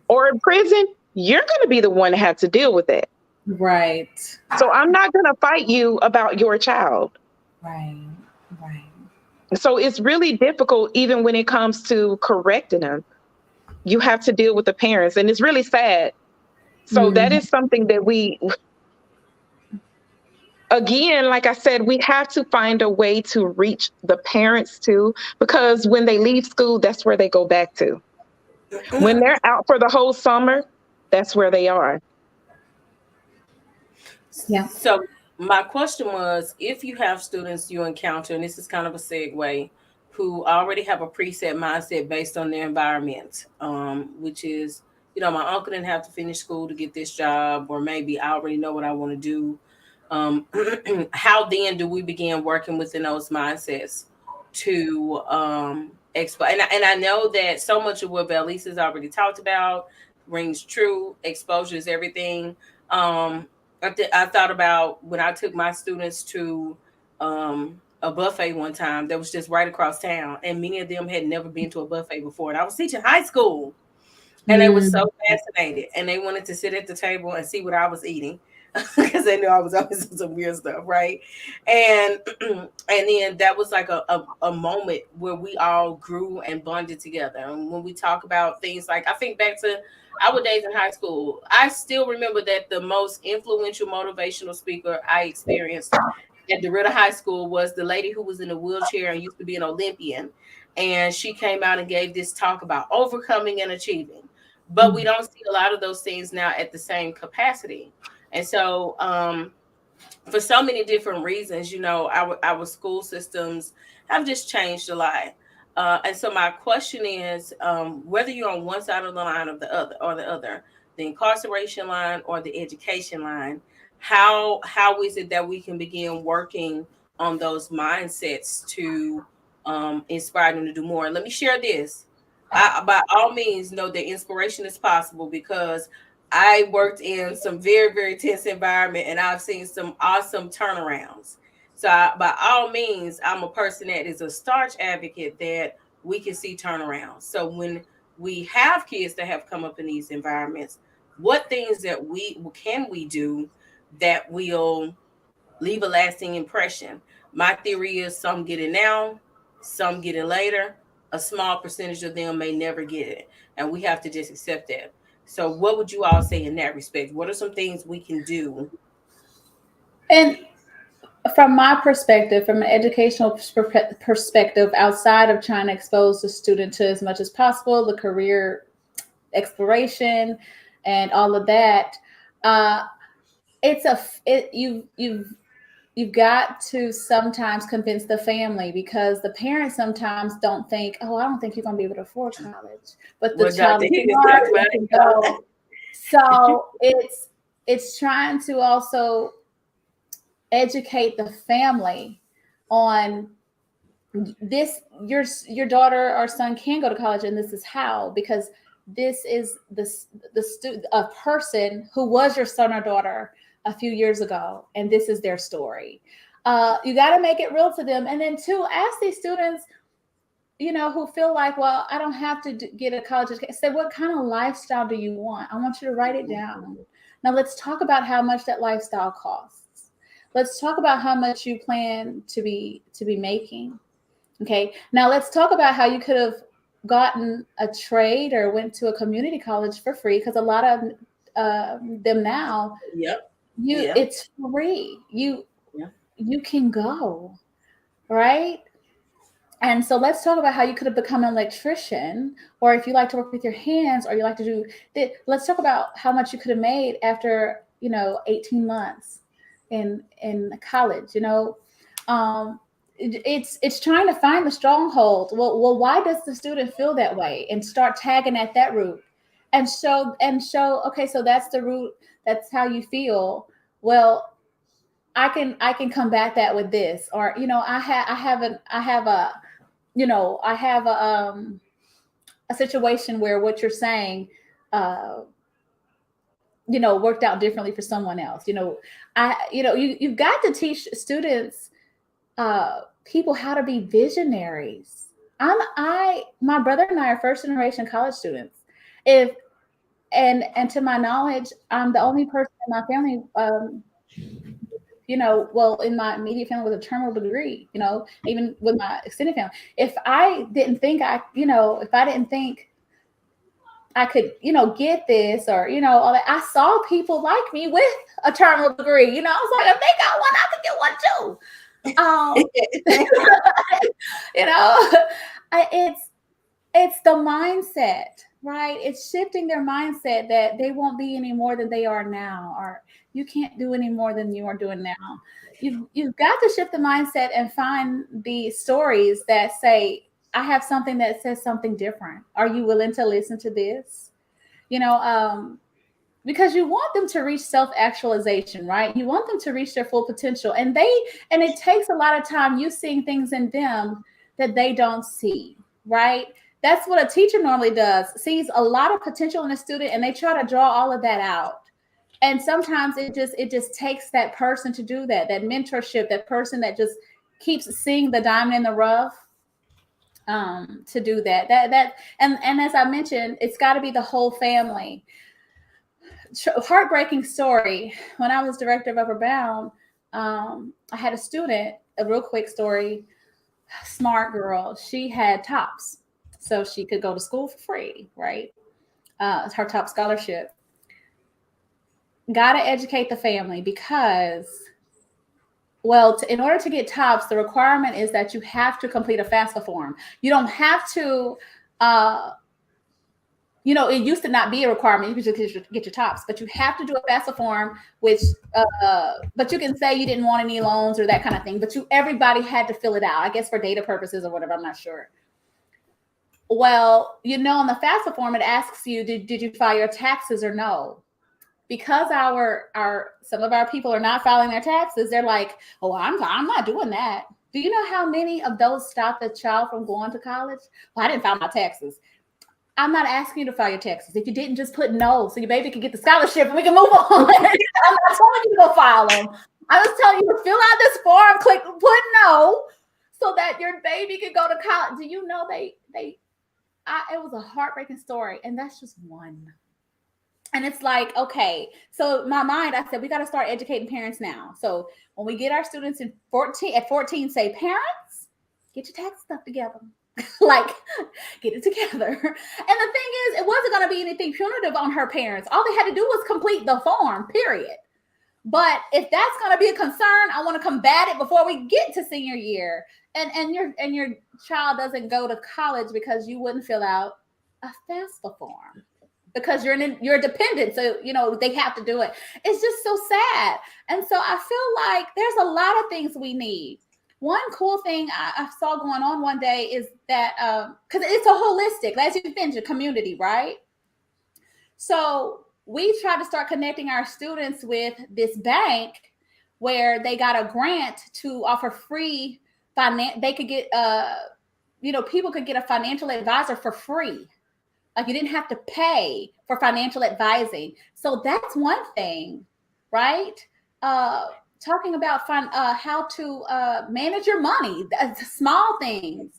or in prison, you're going to be the one to have to deal with that. Right. So I'm not going to fight you about your child. Right. So it's really difficult, even when it comes to correcting them. You have to deal with the parents, and it's really sad. So that is something that again, like I said, we have to find a way to reach the parents too, because when they leave school, that's where they go back to. When they're out for the whole summer, that's where they are. Yeah. So my question was, if you have students you encounter, and this is kind of a segue, who already have a preset mindset based on their environment, which is, my uncle didn't have to finish school to get this job, or maybe I already know what I want to do. How then do we begin working within those mindsets to and I know that so much of what Valise has already talked about rings true. Exposure is everything. I thought about when I took my students to a buffet one time that was just right across town, and many of them had never been to a buffet before. And I was teaching high school, and they were so fascinated, and they wanted to sit at the table and see what I was eating, because they knew I was always doing some weird stuff, right? And then that was like a moment where we all grew and bonded together. And when we talk about things, like I think back to our days in high school, I still remember that the most influential motivational speaker I experienced at DeRidder High School was the lady who was in a wheelchair and used to be an Olympian. And she came out and gave this talk about overcoming and achieving. But we don't see a lot of those things now at the same capacity. And so for so many different reasons, our school systems have just changed a lot. And so my question is, whether you're on one side of the line or the other, the incarceration line or the education line, how is it that we can begin working on those mindsets to inspire them to do more? And let me share this. I, by all means, know that inspiration is possible, because I worked in some very, very tense environment, and I've seen some awesome turnarounds. So by all means, I'm a person that is a staunch advocate that we can see turnarounds. So when we have kids that have come up in these environments, what things that can we do that will leave a lasting impression? My theory is some get it now, some get it later. A small percentage of them may never get it, and we have to just accept that. So what would you all say in that respect? What are some things we can do? And from my perspective, from an educational perspective, outside of trying to expose the student to as much as possible, the career exploration you you've got to sometimes convince the family, because the parents sometimes don't think, oh, I don't think you're going to be able to afford college, but the child is smart, can go. So it's trying to also educate the family on this. Your daughter or son can go to college, and this is how, because this is a person who was your son or daughter a few years ago, and this is their story. You got to make it real to them. And then two, ask these students, who feel like, well, I don't have to get a college education. Say, what kind of lifestyle do you want? I want you to write it down. Now let's talk about how much that lifestyle costs. Let's talk about how much you plan to be making. Okay. Now let's talk about how you could have gotten a trade or went to a community college for free, because a lot of them now, it's free. You can go, right? And so let's talk about how you could have become an electrician, or if you like to work with your hands, or you like to do that. Let's talk about how much you could have made after 18 months in college. It's trying to find the stronghold. Well, why does the student feel that way, and start tagging at that root, and show. Okay, so that's the root. That's how you feel. Well, I can combat that with this, or I have a situation where what you're saying, worked out differently for someone else. You've got to teach students, people, how to be visionaries. My brother and I are first generation college students. And to my knowledge, I'm the only person in my family, in my immediate family with a terminal degree, even with my extended family. If I didn't think I could, get this, or, all that, I saw people like me with a terminal degree. I was like, if they got one, I could get one too. It's the mindset, right? It's shifting their mindset that they won't be any more than they are now, or you can't do any more than you are doing now. You've got to shift the mindset and find the stories that say, I have something that says something different. Are you willing to listen to this? Because you want them to reach self-actualization, right? You want them to reach their full potential. And it takes a lot of time, you seeing things in them that they don't see, right? That's what a teacher normally does, sees a lot of potential in a student, and they try to draw all of that out. And sometimes it just takes that person to do that mentorship, that person that just keeps seeing the diamond in the rough, to do that. And as I mentioned, it's got to be the whole family. Heartbreaking story. When I was director of Upper Bound, I had a student, a real quick story, smart girl. She had TOPS, so she could go to school for free, right? Her top scholarship. Got to educate the family, because, in order to get TOPS, the requirement is that you have to complete a FAFSA form. You don't have to, it used to not be a requirement. You could just get your TOPS, but you have to do a FAFSA form, which, but you can say you didn't want any loans or that kind of thing, but everybody had to fill it out, I guess for data purposes or whatever, I'm not sure. Well, on the FAFSA form, it asks you, did you file your taxes or no? Because some of our people are not filing their taxes, they're like, oh, I'm not doing that. Do you know how many of those stop the child from going to college? Well, I didn't file my taxes. I'm not asking you to file your taxes. If you didn't, just put no, so your baby can get the scholarship and we can move on. I'm not telling you to go file them. I was telling you to fill out this form, put no, so that your baby can go to college. Do you know it was a heartbreaking story, and that's just one. And it's like, okay, so in my mind, I said, we got to start educating parents now. So when we get our students at 14, say, parents, get your tax stuff together. Get it together. And the thing is, it wasn't going to be anything punitive on her parents. All they had to do was complete the form, period. But if that's going to be a concern, I want to combat it before we get to senior year. And your child doesn't go to college because you wouldn't fill out a FAFSA form. because you're dependent. So, they have to do it. It's just so sad. And so I feel like there's a lot of things we need. One cool thing I saw going on one day is that, because it's a holistic, as you mentioned, community, right? So we try to start connecting our students with this bank where they got a grant to offer free finance. They could get, people could get a financial advisor for free. Like, you didn't have to pay for financial advising. So that's one thing, right? Talking about how to manage your money, small things,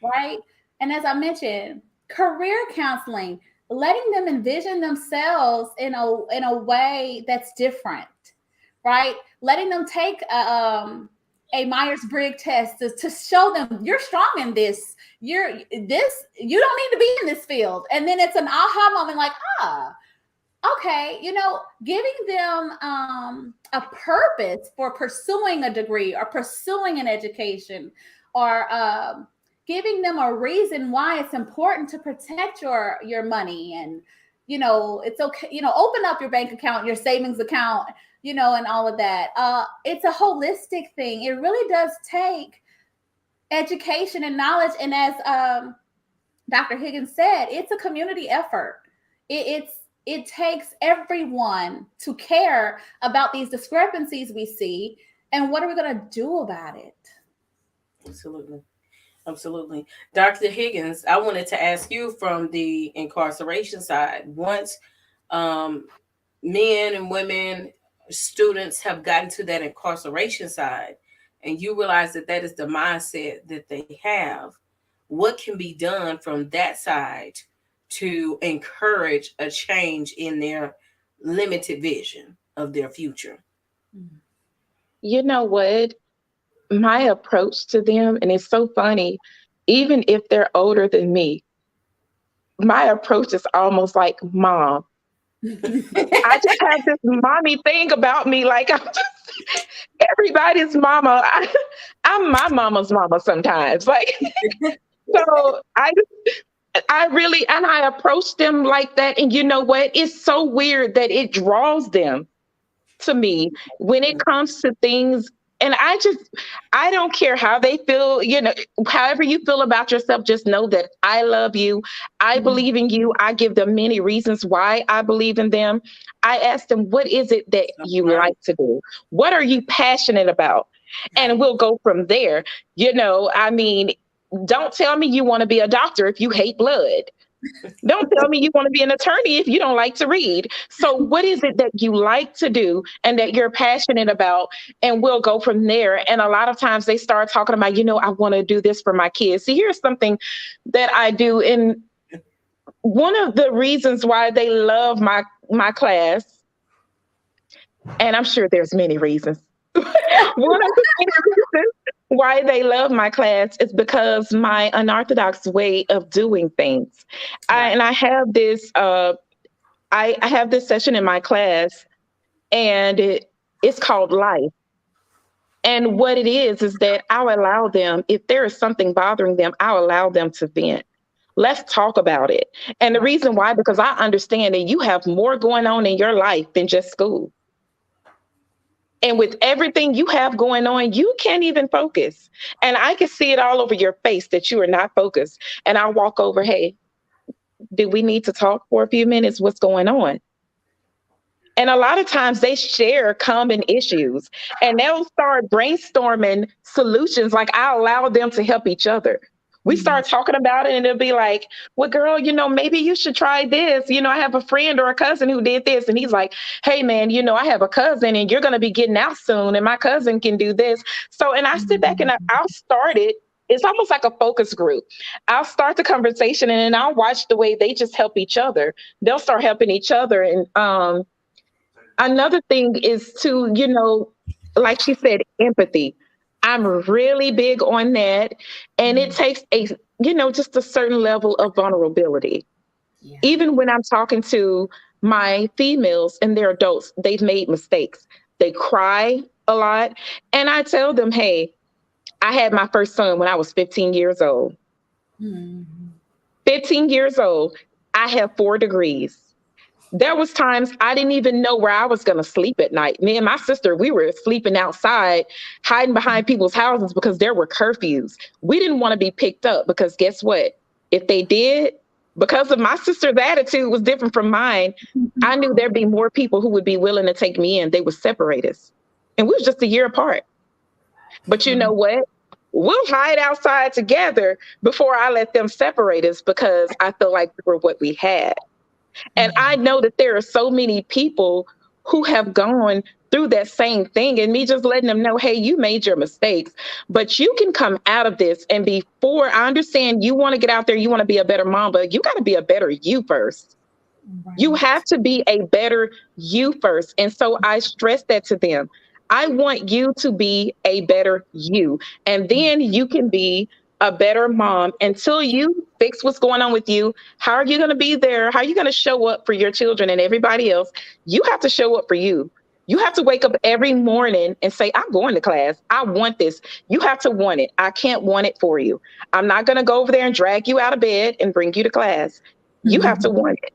right? And as I mentioned, career counseling, letting them envision themselves in a way that's different, right? Letting them take a Myers-Briggs test to show them you're strong in this. You don't need to be in this field. And then it's an aha moment, like, okay, giving them a purpose for pursuing a degree or pursuing an education, or giving them a reason why it's important to protect your money. And, it's okay, open up your bank account, your savings account, and all of that. It's a holistic thing. It really does take education and knowledge. And as Dr. Higgins said, it's a community effort. It takes everyone to care about these discrepancies we see, and what are we going to do about it? Absolutely. Dr. Higgins, I wanted to ask you from the incarceration side. Once men and women, students have gotten to that incarceration side, and you realize that is the mindset that they have, what can be done from that side to encourage a change in their limited vision of their future? You know what? My approach to them, and it's so funny, even if they're older than me, my approach is almost like mom. I just have this mommy thing about me. Like, I'm just everybody's mama. I'm my mama's mama sometimes. Like, so I really, and I approach them like that. And you know what? It's so weird that it draws them to me when it comes to things. And I don't care how they feel, however you feel about yourself, just know that I love you. I believe in you. I give them many reasons why I believe in them. I ask them, what is it that you like to do? What are you passionate about? And we'll go from there. Don't tell me you want to be a doctor if you hate blood. Don't tell me you want to be an attorney if you don't like to read. So what is it that you like to do and that you're passionate about? And we'll go from there. And a lot of times they start talking about, I want to do this for my kids. See, here's something that I do. And one of the reasons why they love my class, and I'm sure there's many reasons. One of the reasons why they love my class is because my unorthodox way of doing things. I have this I have this session in my class, and it's called Life. And what it is that I'll allow them, if there is something bothering them, I'll allow them to vent. Let's talk about it. And the reason why, because I understand that you have more going on in your life than just school. And with everything you have going on, you can't even focus. And I can see it all over your face that you are not focused. And I'll walk over, hey, do we need to talk for a few minutes? What's going on? And a lot of times they share common issues and they'll start brainstorming solutions. Like, I allow them to help each other. We start talking about it and it'll be like, well, girl, maybe you should try this. I have a friend or a cousin who did this. And he's like, hey, man, I have a cousin and you're going to be getting out soon. And my cousin can do this. So, and I sit back and I'll start it. It's almost like a focus group. I'll start the conversation and then I'll watch the way they just help each other. They'll start helping each other. And another thing is to, like she said, empathy. I'm really big on that. And it takes just a certain level of vulnerability. Yeah. Even when I'm talking to my females and they're adults, they've made mistakes. They cry a lot. And I tell them, hey, I had my first son when I was 15 years old. 15 years old. I have 4 degrees. There was times I didn't even know where I was going to sleep at night. Me and my sister, we were sleeping outside, hiding behind people's houses because there were curfews. We didn't want to be picked up because guess what? If they did, because of my sister's attitude was different from mine, I knew there'd be more people who would be willing to take me in. They would separate us. And we was just a year apart. But you know what? We'll hide outside together before I let them separate us because I feel like we were what we had. And I know that there are so many people who have gone through that same thing, and me just letting them know, hey, you made your mistakes, but you can come out of this. And before, I understand you want to get out there, you want to be a better mom, but you got to be a better you first. Right. You have to be a better you first. And so I stress that to them. I want you to be a better you. And then you can be a better mom. Until you fix what's going on with you, how are you going to be there? How are you going to show up for your children and everybody else? You have to show up for you. You have to wake up every morning and say, I'm going to class. I want this. You have to want it. I can't want it for you. I'm not going to go over there and drag you out of bed and bring you to class. You have to want it.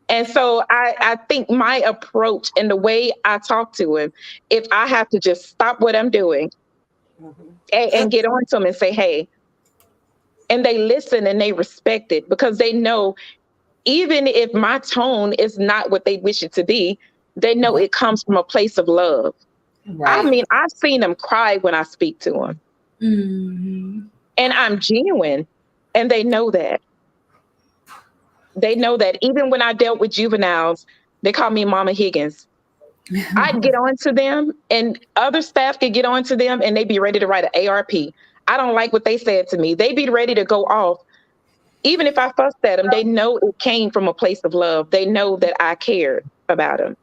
And so I think my approach and the way I talk to him, if I have to just stop what I'm doing and get on to them and say, hey, and they listen and they respect it because they know even if my tone is not what they wish it to be, they know it comes from a place of love. Right. I mean, I've seen them cry when I speak to them. Mm-hmm. And I'm genuine, and they know that. They know that even when I dealt with juveniles, they call me Mama Higgins. I'd get on to them and other staff could get on to them and they'd be ready to write an ARP. I don't like what they said to me. They'd be ready to go off. Even if I fussed at them, they know it came from a place of love. They know that I cared about them.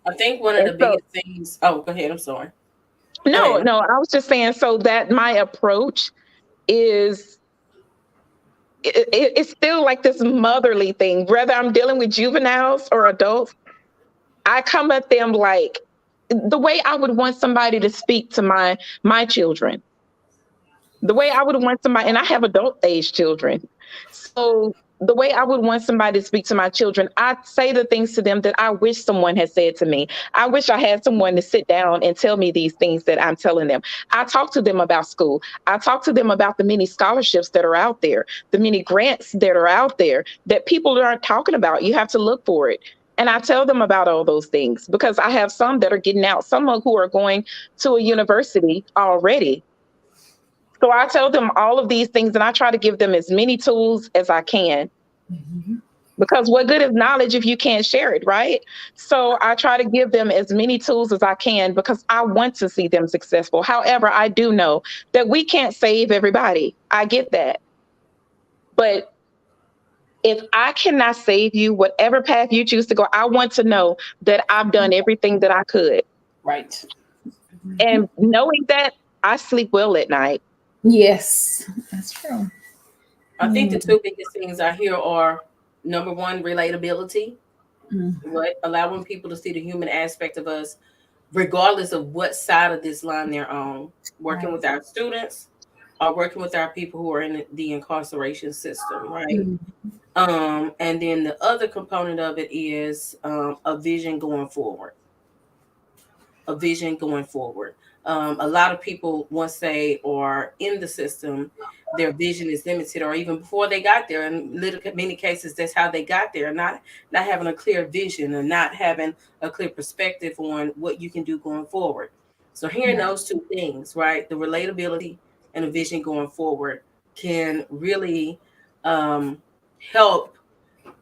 I think one of the biggest things. Oh, go ahead. I'm sorry. No, I was just saying so that my approach is it's still like this motherly thing. Whether I'm dealing with juveniles or adults, I come at them like the way I would want somebody to speak to my children. The way I would want somebody, and I have adult age children. So the way I would want somebody to speak to my children, I say the things to them that I wish someone had said to me. I wish I had someone to sit down and tell me these things that I'm telling them. I talk to them about school. I talk to them about the many scholarships that are out there, the many grants that are out there that people aren't talking about. You have to look for it. And I tell them about all those things because I have some that are getting out, some who are going to a university already. So I tell them all of these things and I try to give them as many tools as I can. Mm-hmm. Because what good is knowledge if you can't share it, right? So I try to give them as many tools as I can because I want to see them successful. However, I do know that we can't save everybody. I get that. But if I cannot save you, whatever path you choose to go, I want to know that I've done everything that I could. Right. And knowing that, I sleep well at night. Yes, that's true. I think the two biggest things I hear are, number one, relatability. Right? Allowing people to see the human aspect of us, regardless of what side of this line they're on. Working with our students or working with our people who are in the incarceration system, right? And then the other component of it is a vision going forward. A vision going forward. A lot of people, once they are in the system, their vision is limited, or even before they got there. In many cases, that's how they got there, not having a clear vision and not having a clear perspective on what you can do going forward. So hearing those two things, right, the relatability and the vision going forward can really help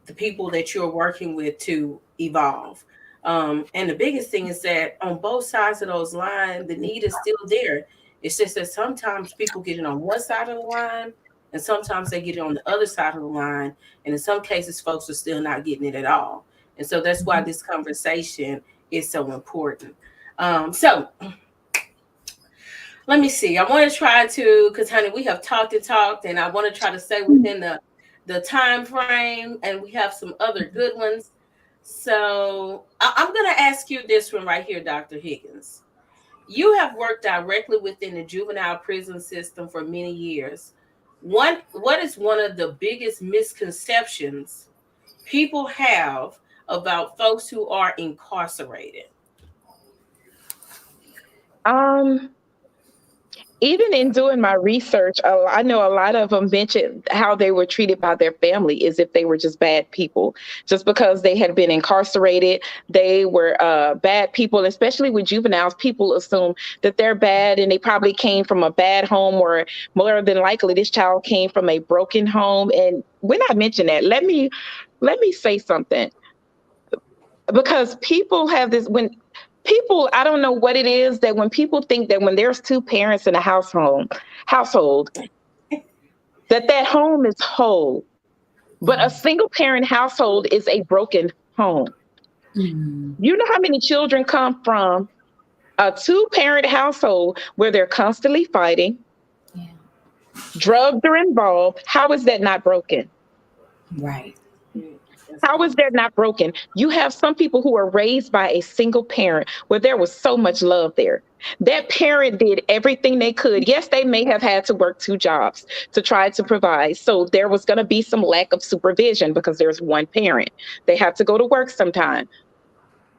the people that you're working with to evolve. And the biggest thing is that on both sides of those lines, the need is still there. It's just that sometimes people get it on one side of the line and sometimes they get it on the other side of the line. And in some cases, folks are still not getting it at all. And so that's why this conversation is so important. So let me see. I want to try to, because honey, we have talked and I want to try to stay within the time frame, and we have some other good ones. So I'm going to ask you this one right here, Dr. Higgins. You have worked directly within the juvenile prison system for many years. what is one of the biggest misconceptions people have about folks who are incarcerated? Um, Even in doing my research, I know a lot of them mentioned how they were treated by their family as if they were just bad people. Just because they had been incarcerated, they were bad people. Especially with juveniles, people assume that they're bad and they probably came from a bad home, or more than likely, this child came from a broken home. And when I mention that, let me say something, because people have this when people, I don't know what it is, that when people think that when there's two parents in a household, that home is whole, but a single parent household is a broken home. Mm. You know how many children come from a two parent household where they're constantly fighting, Yeah. drugs are involved? How is that not broken? Right. How is that not broken? You have some people who are raised by a single parent where there was so much love there. That parent did everything they could. Yes, they may have had to work two jobs to try to provide. So there was going to be some lack of supervision because there's one parent. They have to go to work sometime.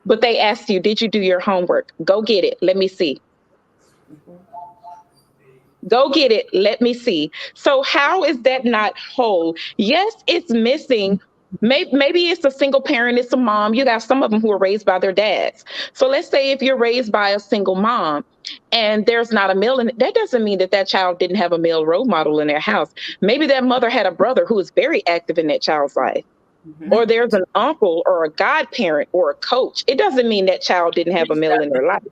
But they asked you, did you do your homework? Go get it. Let me see. Go get it. Let me see. So how is that not whole? Yes, it's missing. Maybe it's a single parent, it's a mom. You got some of them who are raised by their dads. So let's say if you're raised by a single mom and there's not a male, and that doesn't mean that that child didn't have a male role model in their house. Maybe that mother had a brother who was very active in that child's life. Or there's an uncle or a godparent or a coach. It doesn't mean that child didn't have a male in their life.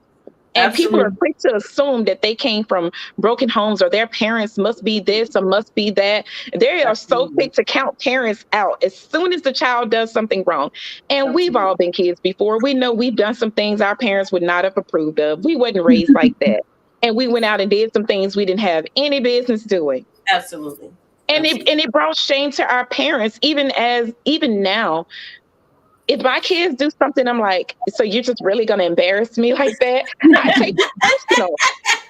And people are Absolutely. quick to assume that they came from broken homes or their parents must be this or must be that. They are so Absolutely. quick to count parents out as soon as the child does something wrong. And we've Absolutely. all been kids before. We know we've done some things our parents would not have approved of. We wasn't raised like that. And we went out and did some things we didn't have any business doing. Absolutely. And it Absolutely. and it brought shame to our parents, even now. If my kids do something, I'm like, so you're just really gonna embarrass me like that? I take it personal.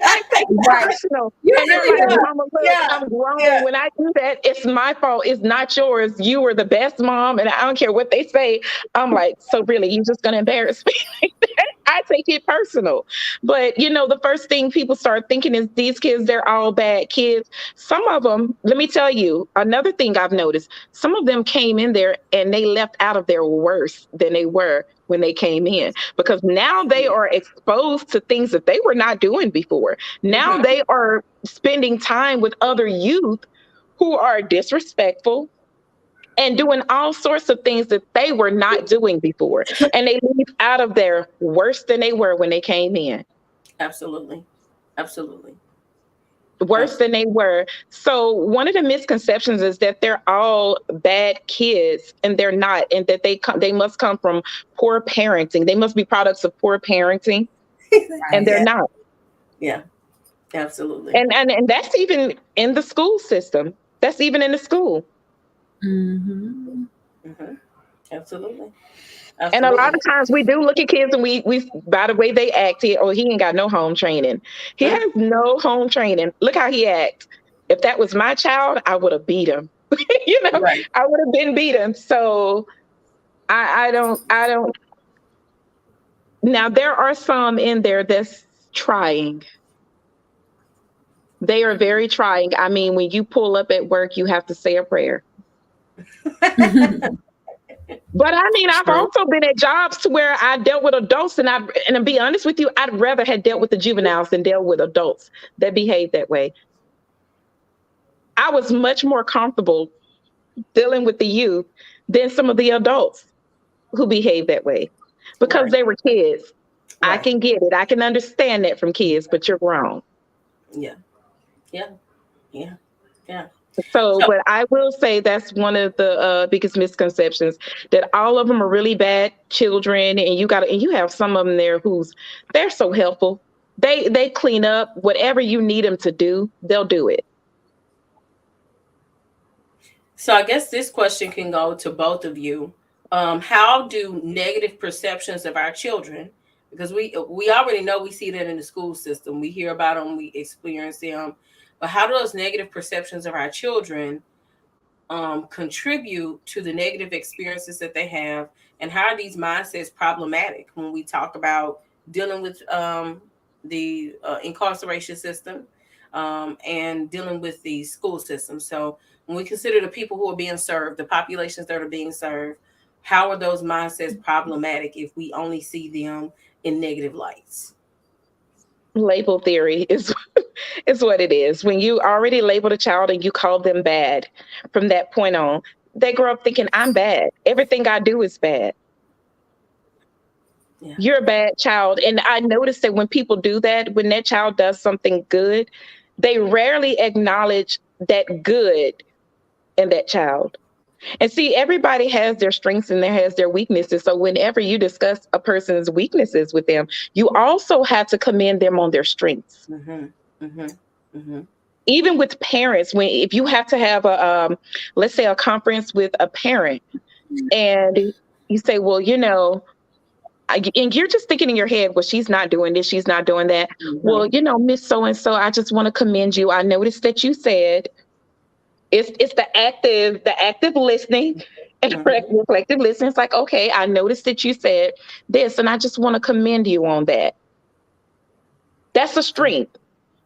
I take it Right. personal. You And they're really like, do. Mama, look, Yeah. I'm grown. Yeah. When I do that, it's my fault. It's not yours. You were the best mom. And I don't care what they say. I'm like, so really, you just going to embarrass me like that? I take it personal. But, the first thing people start thinking is these kids, they're all bad kids. Some of them, let me tell you, another thing I've noticed, some of them came in there and they left out of there worse than they were when they came in, because now they are exposed to things that they were not doing before. Now Mhm. they are spending time with other youth who are disrespectful and doing all sorts of things that they were not doing before. And they leave out of there worse than they were when they came in. Absolutely. Absolutely. Worse Absolutely. than they were. So one of the misconceptions is that they're all bad kids, and they're not, and that they must come from poor parenting. They must be products of poor parenting, and Right. they're Yeah. not. Yeah. Absolutely. And that's even in the school system. That's even in the school. Mm-hmm. Hmm. Absolutely. And a lot Absolutely. of times we do look at kids and we by the way they act, he ain't got no home training. He Mm. has no home training. Look how he acts. If that was my child, I would have beat him. Right. I would have been beat him. So I don't. Now there are some in there that's trying. They are very trying. I mean, when you pull up at work, you have to say a prayer. But I mean, I've True. also been at jobs to where I dealt with adults, and to be honest with you, I'd rather have dealt with the juveniles than dealt with adults that behave that way. I was much more comfortable dealing with the youth than some of the adults who behave that way because Right. they were kids. I Right. can get it. I can understand that from kids, but you're grown. Yeah. Yeah. Yeah. Yeah. So, So but I will say that's one of the biggest misconceptions, that all of them are really bad children, and you have some of them there they're so helpful. They clean up whatever you need them to do. They'll do it. So I guess this question can go to both of you. How do negative perceptions of our children, because we already know, we see that in the school system, we hear about them, we experience them. but how do those negative perceptions of our children contribute to the negative experiences that they have, and how are these mindsets problematic when we talk about dealing with the incarceration system and dealing with the school system? So when we consider the people who are being served, the populations that are being served, how are those mindsets problematic if we only see them in negative lights? Label theory is is what it is. When you already labeled a child and you call them bad, from that point on, they grow up thinking I'm bad. Everything I do is bad. Yeah. You're a bad child. And I noticed that when people do that, when that child does something good, they rarely acknowledge that good in that child. And see, everybody has their strengths and there has their weaknesses. So whenever you discuss a person's weaknesses with them, you also have to commend them on their strengths. Mm-hmm. Mm-hmm. Mm-hmm. Even with parents, when if you have to have a let's say a conference with a parent, and you say, well, and you're just thinking in your head, well, she's not doing this, she's not doing that. Well, Miss So and so, I just want to commend you. I noticed that you said it's the active listening and reflective listening. It's like, okay, I noticed that you said this, and I just want to commend you on that. That's a strength.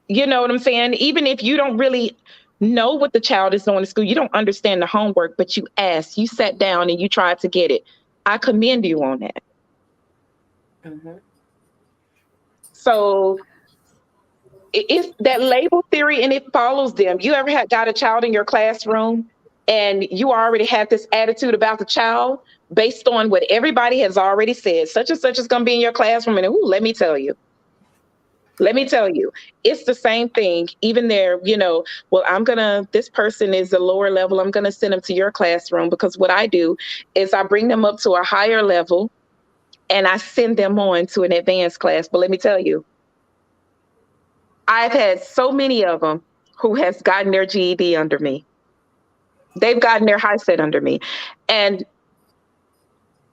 You know what I'm saying? Even if you don't really know what the child is doing in school, you don't understand the homework, but you asked, you sat down and you tried to get it. I commend you on that. Mm-hmm. So it's that label theory, and it follows them. You ever got a child in your classroom and you already had this attitude about the child based on what everybody has already said? Such and such is going to be in your classroom. And let me tell you, it's the same thing. Even there, well, this person is a lower level. I'm going to send them to your classroom, because what I do is I bring them up to a higher level and I send them on to an advanced class. But let me tell you, I've had so many of them who has gotten their GED under me. They've gotten their high set under me. And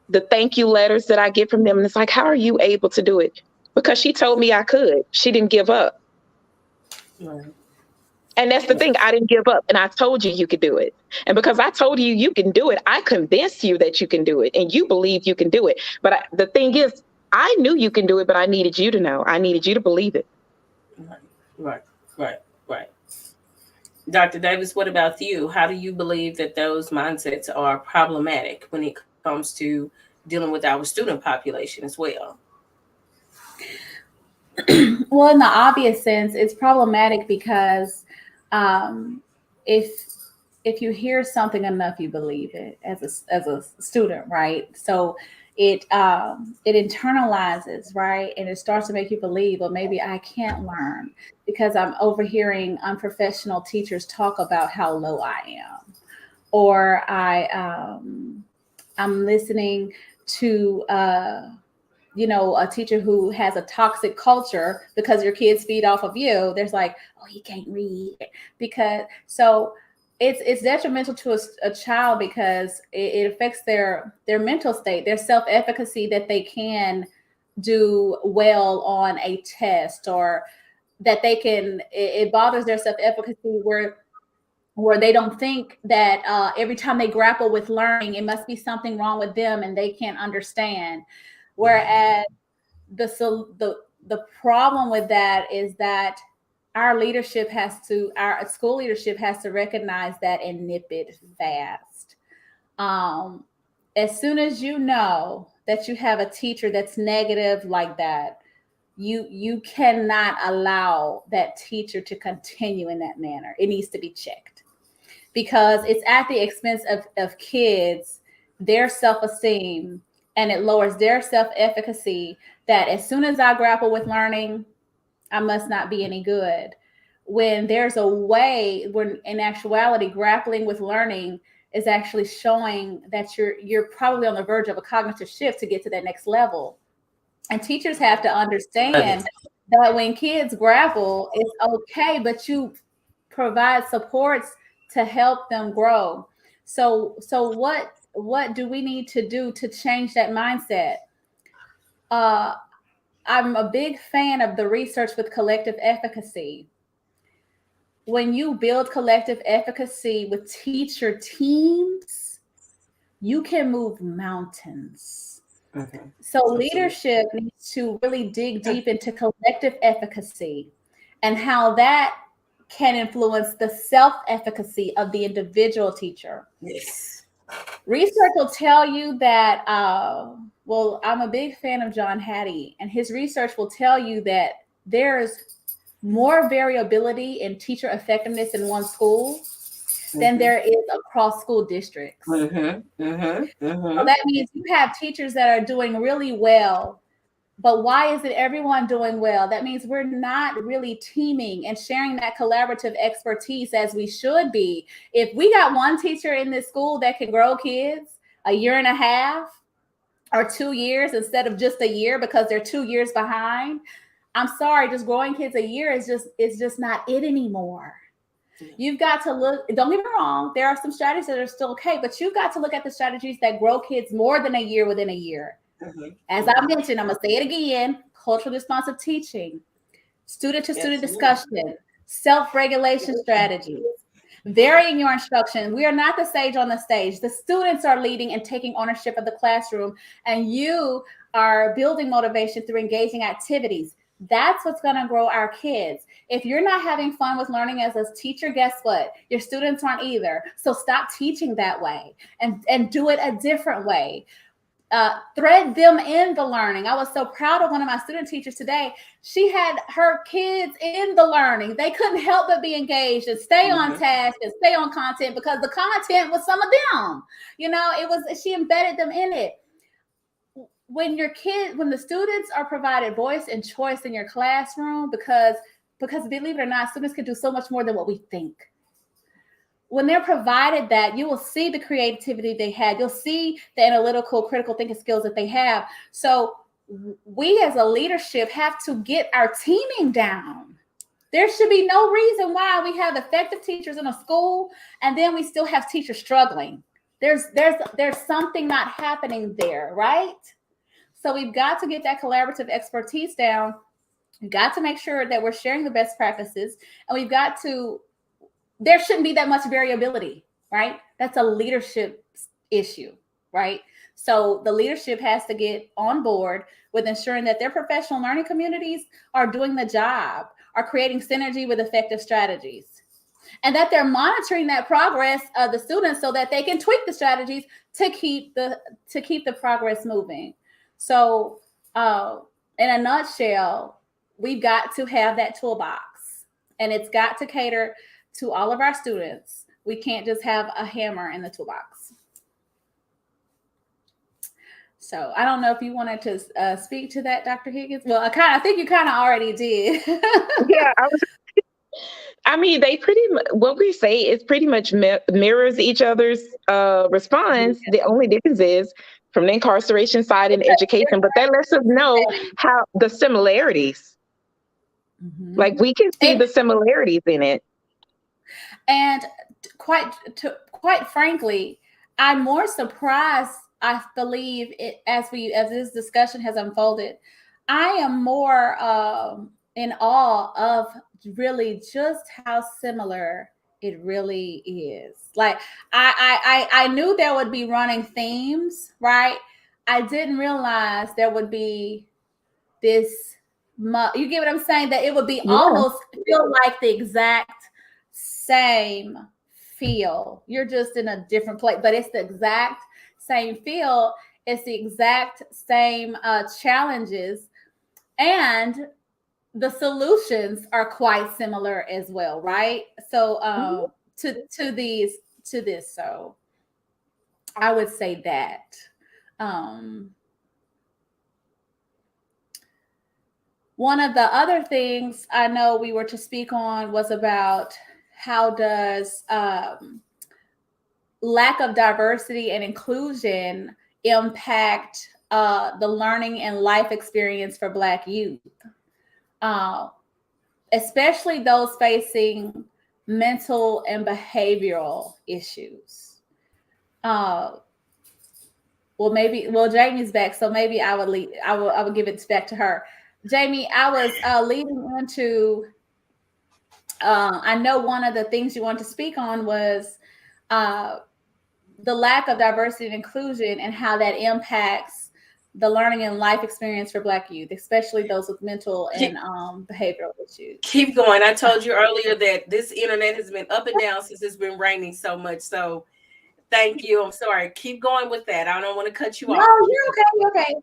the thank you letters that I get from them, and it's like, how are you able to do it? Because she told me I could. She didn't give up. Right. And that's the thing. I didn't give up. And I told you you could do it. And because I told you you can do it, I convinced you that you can do it. And you believe you can do it. But the thing is, I knew you can do it, but I needed you to know. I needed you to believe it. Right. Dr. Davis, what about you? How do you believe that those mindsets are problematic when it comes to dealing with our student population as well? Well, in the obvious sense, it's problematic because if you hear something enough, you believe it as a student, right? So it internalizes, right, and it starts to make you believe, well, maybe I can't learn because I'm overhearing unprofessional teachers talk about how low I am, or I'm listening to a teacher who has a toxic culture because your kids feed off of you. There's like, oh, he can't read it's detrimental to a child because it affects their mental state, their self-efficacy, that they can do well on a test, or that they can, it bothers their self-efficacy where they don't think that every time they grapple with learning, it must be something wrong with them and they can't understand. Whereas the problem with that is that our school leadership has to recognize that and nip it fast. As soon as you know that you have a teacher that's negative like that, you cannot allow that teacher to continue in that manner. It needs to be checked, because it's at the expense of kids, their self-esteem, and it lowers their self-efficacy, that as soon as I grapple with learning, I must not be any good. When there's a way, when in actuality, grappling with learning is actually showing that you're probably on the verge of a cognitive shift to get to that next level. And teachers have to understand that when kids grapple, it's okay, but you provide supports to help them grow. So what do we need to do to change that mindset? I'm a big fan of the research with collective efficacy. when you build collective efficacy with teacher teams, you can move mountains. Mhm. So leadership needs to really dig deep into collective efficacy and how that can influence the self-efficacy of the individual teacher. Yes. Research will tell you that, well, I'm a big fan of John Hattie, and his research will tell you that there's more variability in teacher effectiveness in one school than there is across school districts. So that means you have teachers that are doing really well, but why isn't everyone doing well? That means we're not really teaming and sharing that collaborative expertise as we should be. If we got one teacher in this school that can grow kids a year and a half or 2 years instead of just a year because they're 2 years behind, I'm sorry, just growing kids a year is just not it anymore. You've got to look, don't get me wrong, there are some strategies that are still okay, but you've got to look at the strategies that grow kids more than a year within a year. As I mentioned, I'm going to say it again, culturally responsive teaching, student-to-student discussion, self-regulation strategies, varying your instruction. We are not the sage on the stage. The students are leading and taking ownership of the classroom, and you are building motivation through engaging activities. That's what's going to grow our kids. If you're not having fun with learning as a teacher, guess what? Your students aren't either. So stop teaching that way and do it a different way. Thread them in the learning. I was so proud of one of my student teachers today. She had her kids in the learning. They couldn't help but be engaged and stay on task and stay on content because the content was some of them. You know, it was, she embedded them in it. When the students are provided voice and choice in your classroom, because believe it or not, students can do so much more than what we think. When they're provided that, you will see the creativity they had. You'll see the analytical, critical thinking skills that they have. So we as a leadership have to get our teaming down. There should be no reason why we have effective teachers in a school and then we still have teachers struggling. There's something not happening there, right? So we've got to get that collaborative expertise down. We've got to make sure that we're sharing the best practices, and there shouldn't be that much variability, right? That's a leadership issue, right? So the leadership has to get on board with ensuring that their professional learning communities are doing the job, are creating synergy with effective strategies, and that they're monitoring that progress of the students so that they can tweak the strategies to keep the progress moving. So in a nutshell, we've got to have that toolbox, and it's got to cater to all of our students. We can't just have a hammer in the toolbox. So I don't know if you wanted to speak to that, Dr. Higgins. Well, I think you kind of already did. Yeah, I mean, what we say is pretty much mirrors each other's response. The only difference is from the incarceration side and education, but that lets us know how the similarities, like we can see the similarities in it. And quite frankly, I'm more surprised, I believe, as this discussion has unfolded, I am more in awe of really just how similar it really is. Like I knew there would be running themes, right? I didn't realize there would be this. You get what I'm saying? That it would be almost feel like the exact same feel. You're just in a different place, but it's the exact same feel. It's the exact same challenges, and the solutions are quite similar as well, right? So to this, so I would say that. One of the other things I know we were to speak on was about how does lack of diversity and inclusion impact the learning and life experience for Black youth, especially those facing mental and behavioral issues. Jamie's back, so maybe I would give it back to her. Jamie, I was leading into I know one of the things you want to speak on was the lack of diversity and inclusion and how that impacts the learning and life experience for Black youth, especially those with mental and behavioral issues. Keep going. I told you earlier that this internet has been up and down since it's been raining so much. So thank you. I'm sorry. Keep going with that. I don't want to cut you off. No, you're okay. You're okay.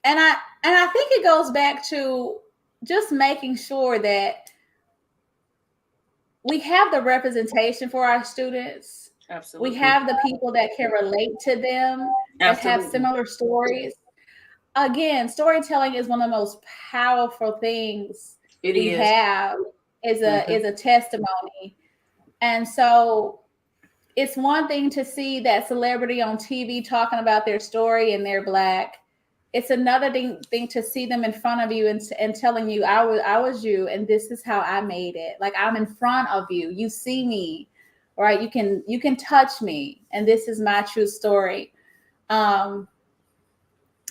And I think it goes back to just making sure that we have the representation for our students. Absolutely. We have the people that can relate to them, that have similar stories. Again, storytelling is one of the most powerful things we have is a testimony. And so it's one thing to see that celebrity on TV talking about their story and they're Black. It's another thing to see them in front of you and telling you, I was you, and this is how I made it. Like, I'm in front of you. You see me, right? You can touch me, and this is my true story. And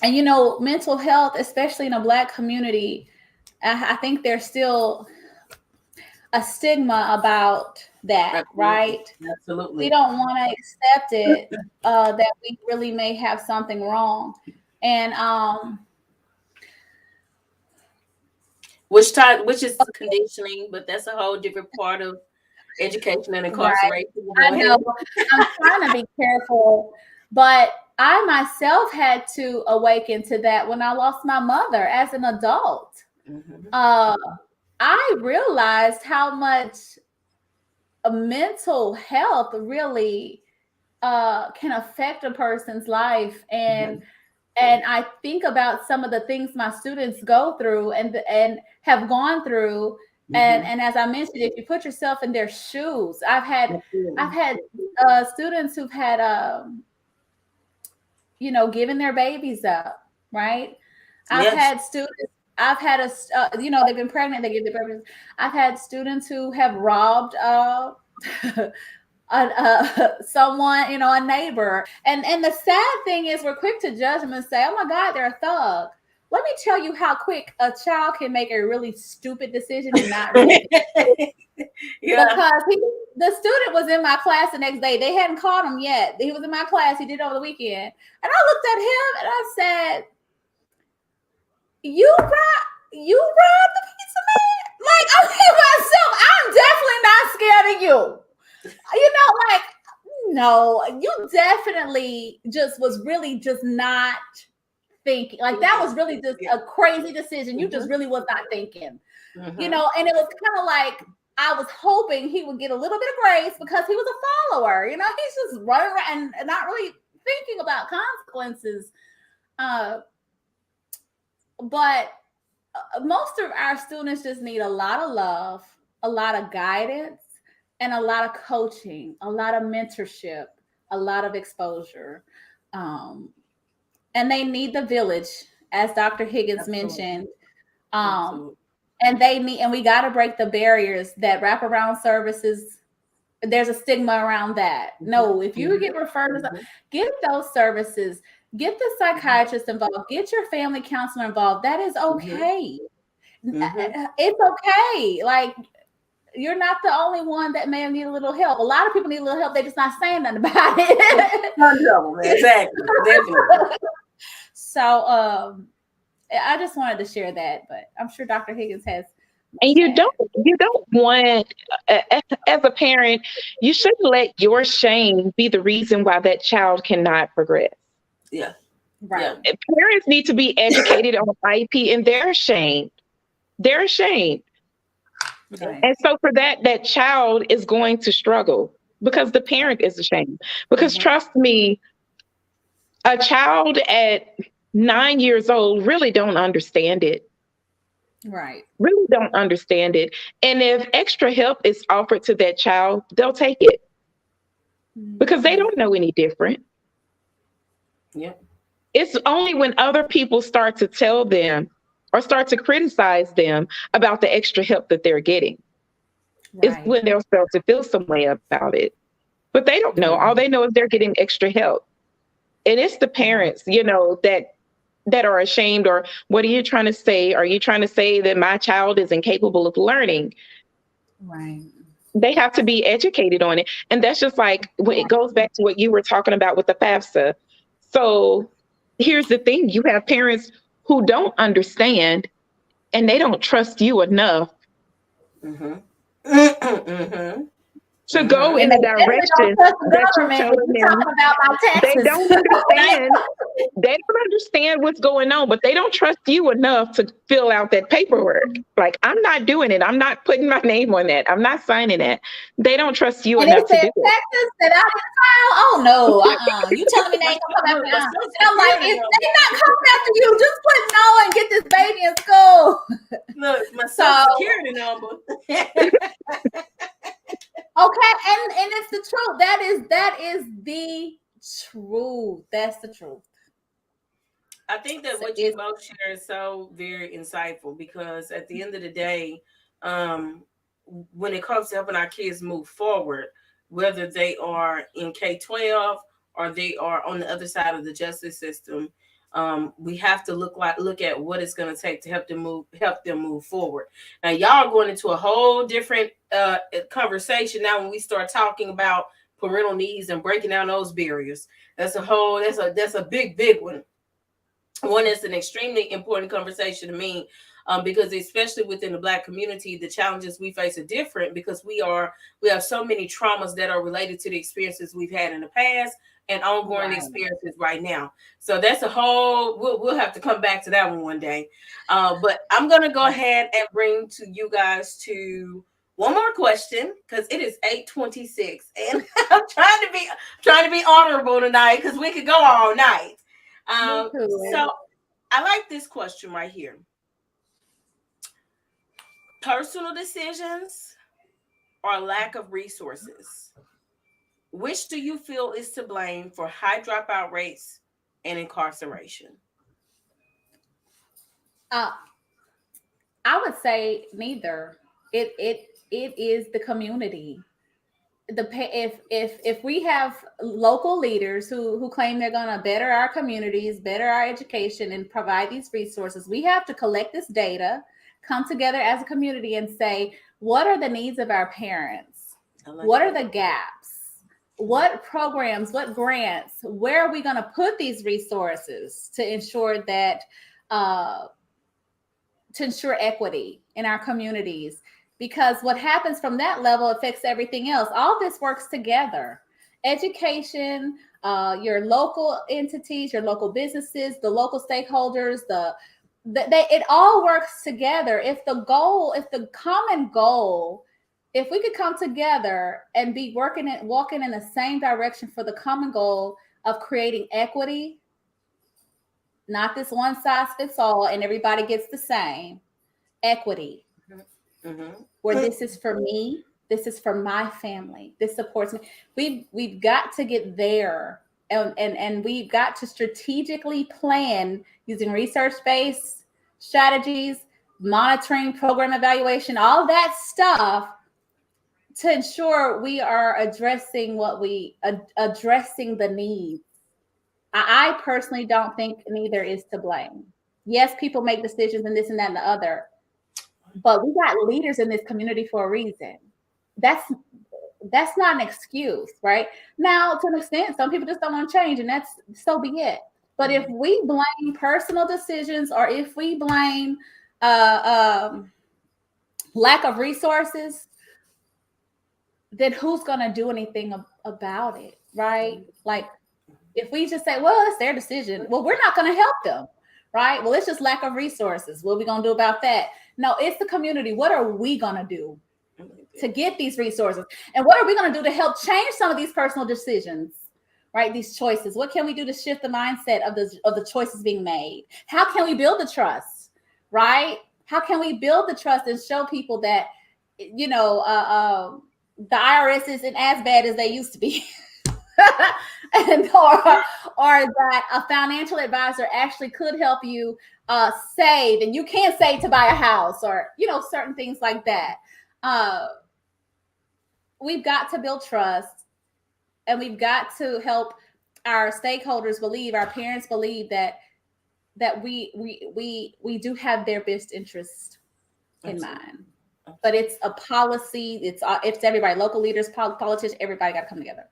mental health, especially in a Black community, I think there's still a stigma about that. Absolutely. Right? Absolutely. We don't want to accept it, that we really may have something wrong. And which is conditioning, but that's a whole different part of education and incarceration. Right. I know. I'm trying to be careful, but I myself had to awaken to that when I lost my mother as an adult. Mm-hmm. I realized how much mental health really can affect a person's life, and I think about some of the things my students go through and have gone through. And as I mentioned, if you put yourself in their shoes, I've had students who've had given their babies up, right? I've had students. I've had they've been pregnant. They give their babies. I've had students who have robbed someone, a neighbor. And the sad thing is we're quick to judge them and say, oh my God, they're a thug. Let me tell you how quick a child can make a really stupid decision and not really. Because the student was in my class the next day. They hadn't caught him yet. He was in my class. He did it over the weekend. And I looked at him and I said, you robbed the pizza man? Like, I'm thinking myself, I'm definitely not scared of you. No, you definitely was really just not thinking. Like, that was really just a crazy decision. You just really was not thinking, and it was kind of like, I was hoping he would get a little bit of grace because he was a follower. He's just running around and not really thinking about consequences. But most of our students just need a lot of love, a lot of guidance, and a lot of coaching, a lot of mentorship, a lot of exposure. And they need the village, as Dr. Higgins mentioned. And we got to break the barriers that wraparound services, there's a stigma around that. No, if you get referred to, get those services, get the psychiatrist involved, get your family counselor involved. That is okay. It's okay. Like, you're not the only one that may need a little help. A lot of people need a little help. They're just not saying nothing about it. Exactly. Definitely. So I just wanted to share that, but I'm sure Dr. Higgins has. And you don't want, as a parent, you shouldn't let your shame be the reason why that child cannot progress. Yeah. Right. Yeah. Parents need to be educated on IEP, and they're ashamed. They're ashamed. Right. And so for that child is going to struggle because the parent is ashamed. Because trust me, a child at 9 years old really don't understand it. Right. Really don't understand it. And if extra help is offered to that child, they'll take it because they don't know any different. Yeah. It's only when other people start to tell them or start to criticize them about the extra help that they're getting. Right. It's when they'll start to feel some way about it. But they don't know. All they know is they're getting extra help. And it's the parents, that that are ashamed, or what are you trying to say? Are you trying to say that my child is incapable of learning? Right. They have to be educated on it. And that's just like when it goes back to what you were talking about with the FAFSA. So here's the thing, you have parents who don't understand and they don't trust you enough Mm-hmm. Mm-hmm. to go Mm-hmm. in And the they definitely don't direction trust the that you're government when telling you're them. talking about my They taxes. don't understand. They don't understand what's going on, but they don't trust you enough to fill out that paperwork. Like, I'm not doing it. I'm not putting my name on that. I'm not signing that. They don't trust you And they enough to said do it. taxes that I didn't file. Oh no, you telling me they ain't gonna come after me? But And I'm like, if they not coming after you, just put no and get this baby in school. look, my So social security number. okay, and it's the truth. That is the truth. That's the truth. I think that what you both share is so very insightful, because at the end of the day, when it comes to helping our kids move forward, whether they are in K-12 or they are on the other side of the justice system, we have to look at what it's going to take to help them move forward. Now, y'all are going into a whole different conversation now when we start talking about parental needs and breaking down those barriers. That's a big one. One is an extremely important conversation to me, because especially within the Black community, the challenges we face are different, because we have so many traumas that are related to the experiences we've had in the past and ongoing experiences right now. So that's a whole, we'll have to come back to that one day. But I'm going to go ahead and bring to you guys to one more question, because it is 8:26 and I'm trying to be honorable tonight, because we could go all night. So I like this question right here. Personal decisions or lack of resources? Which do you feel is to blame for high dropout rates and incarceration? I would say neither. It is the community. If we have local leaders who claim they're going to better our communities, better our education, and provide these resources, we have to collect this data, come together as a community and say, what are the needs of our parents? What are the gaps? What programs, what grants, where are we going to put these resources to ensure that to ensure equity in our communities? Because what happens from that level affects everything else. All this works together. Education, your local entities, your local businesses, the local stakeholders, it all works together. If the common goal, if we could come together and be walking in the same direction for the common goal of creating equity, not this one size fits all and everybody gets the same, equity. Mm-hmm. Where this is for me, this is for my family, this supports me. We've got to get there, and we've got to strategically plan using research-based strategies, monitoring, program evaluation, all that stuff to ensure we are addressing addressing the needs. I personally don't think neither is to blame. Yes, people make decisions and this and that and the other, but we got leaders in this community for a reason. That's not an excuse, right? Now, to an extent, some people just don't want to change, and that's so be it. But if we blame personal decisions, or if we blame lack of resources, then who's going to do anything about it, right? Like, if we just say, well, it's their decision, well, we're not going to help them, right? Well, it's just lack of resources. What are we going to do about that? No, it's the community. What are we going to do to get these resources? And what are we going to do to help change some of these personal decisions, right? These choices. What can we do to shift the mindset of the choices being made? How can we build the trust, right? How can we build the trust and show people that, the IRS isn't as bad as they used to be? And or that a financial advisor actually could help you save, and you can save to buy a house, or certain things like that. We've got to build trust, and we've got to help our stakeholders believe, our parents believe, that that we do have their best interest in Absolutely. mind. But it's a policy. It's everybody, local leaders, politicians, everybody got to come together.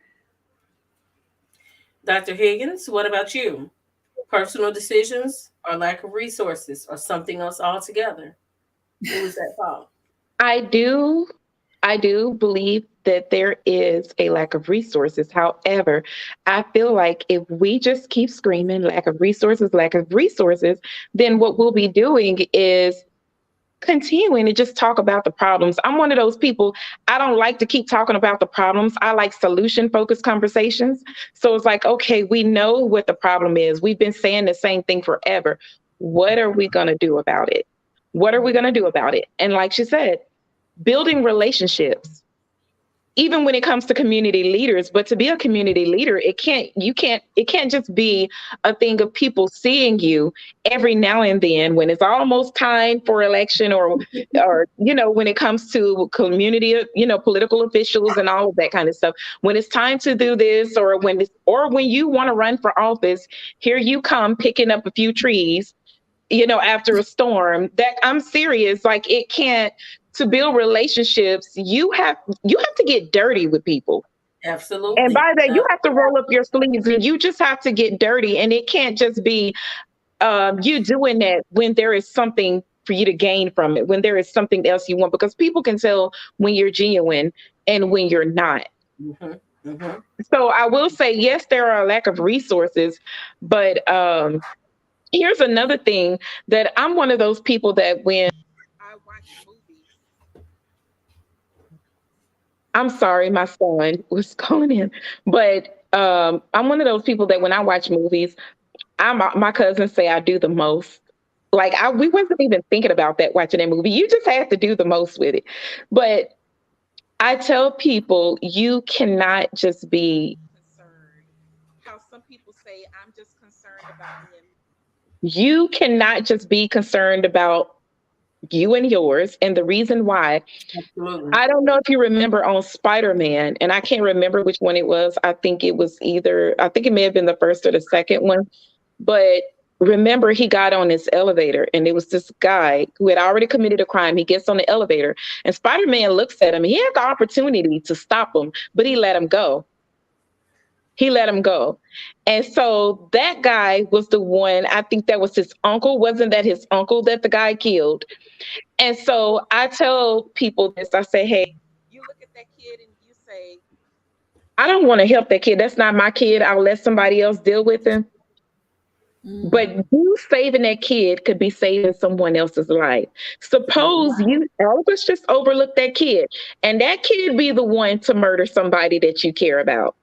Dr. Higgins, what about you? Personal decisions or lack of resources or something else altogether? What was that thought? I do believe that there is a lack of resources. However, I feel like if we just keep screaming lack of resources, then what we'll be doing is continuing to just talk about the problems. I'm one of those people, I don't like to keep talking about the problems. I like solution focused conversations. So it's like, okay, we know what the problem is. We've been saying the same thing forever. What are we going to do about it? What are we going to do about it? And like she said, building relationships, even when it comes to community leaders. But to be a community leader, it can't just be a thing of people seeing you every now and then when it's almost time for election, or when it comes to community, political officials and all of that kind of stuff. When it's time to do this, or when you want to run for office, here you come picking up a few trees, after a storm. That, I'm serious. Like, it can't. To build relationships, you have to get dirty with people. Absolutely. And by that, you have to roll up your sleeves and you just have to get dirty. And it can't just be you doing that when there is something for you to gain from it, when there is something else you want, because people can tell when you're genuine and when you're not. Mm-hmm. Mm-hmm. So I will say, yes, there are a lack of resources, but here's another thing, that I'm one of those people that when I watch movies, I'm sorry, my son was calling in, but I'm one of those people that when I watch movies, my cousins say I do the most. Like, we wasn't even thinking about that watching that movie. You just have to do the most with it. But I tell people, you cannot just be concerned. How some people say, I'm just concerned about him. You cannot just be concerned about you and yours. And the reason why, Absolutely. I don't know if you remember on Spider-Man, and I can't remember which one it was. I think it may have been the first or the second one. But remember, he got on this elevator, and it was this guy who had already committed a crime. He gets on the elevator, and Spider-Man looks at him. He had the opportunity to stop him, but he let him go. And so that guy was the one, I think that was his uncle. Wasn't that his uncle that the guy killed? And so I tell people this. I say, hey, you look at that kid and you say, I don't want to help that kid. That's not my kid. I'll let somebody else deal with him. Mm. But you saving that kid could be saving someone else's life. Suppose all of us just overlook that kid, and that kid be the one to murder somebody that you care about.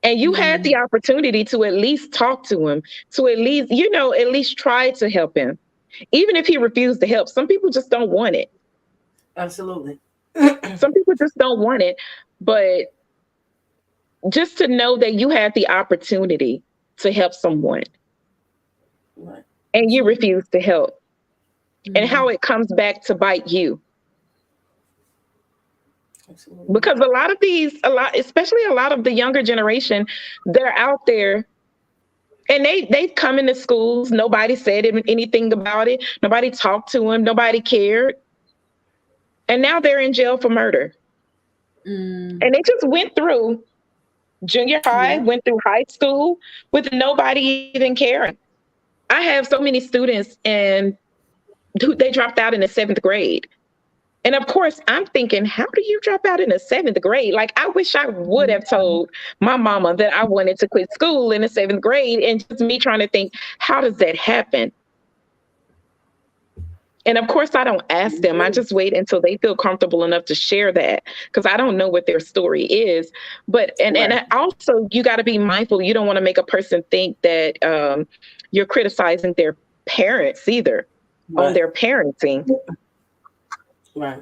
And you had the opportunity to at least talk to him, to at least try to help him. Even if he refused to help, some people just don't want it. Absolutely. Some people just don't want it. But just to know that you had the opportunity to help someone, Right. and you refuse to help, and how it comes back to bite you. Absolutely. Because especially a lot of the younger generation, they're out there, and they've come into schools. Nobody said anything about it. Nobody talked to them. Nobody cared. And now they're in jail for murder. And they just went through junior high, went through high school with nobody even caring. I have so many students, and they dropped out in the 7th grade. And of course, I'm thinking, how do you drop out in the 7th grade? Like, I wish I would have told my mama that I wanted to quit school in the 7th grade, and just me trying to think, how does that happen? And of course, I don't ask them. I just wait until they feel comfortable enough to share that, because I don't know what their story is. But and also, you got to be mindful. You don't want to make a person think that you're criticizing their parents either, on their parenting. Right.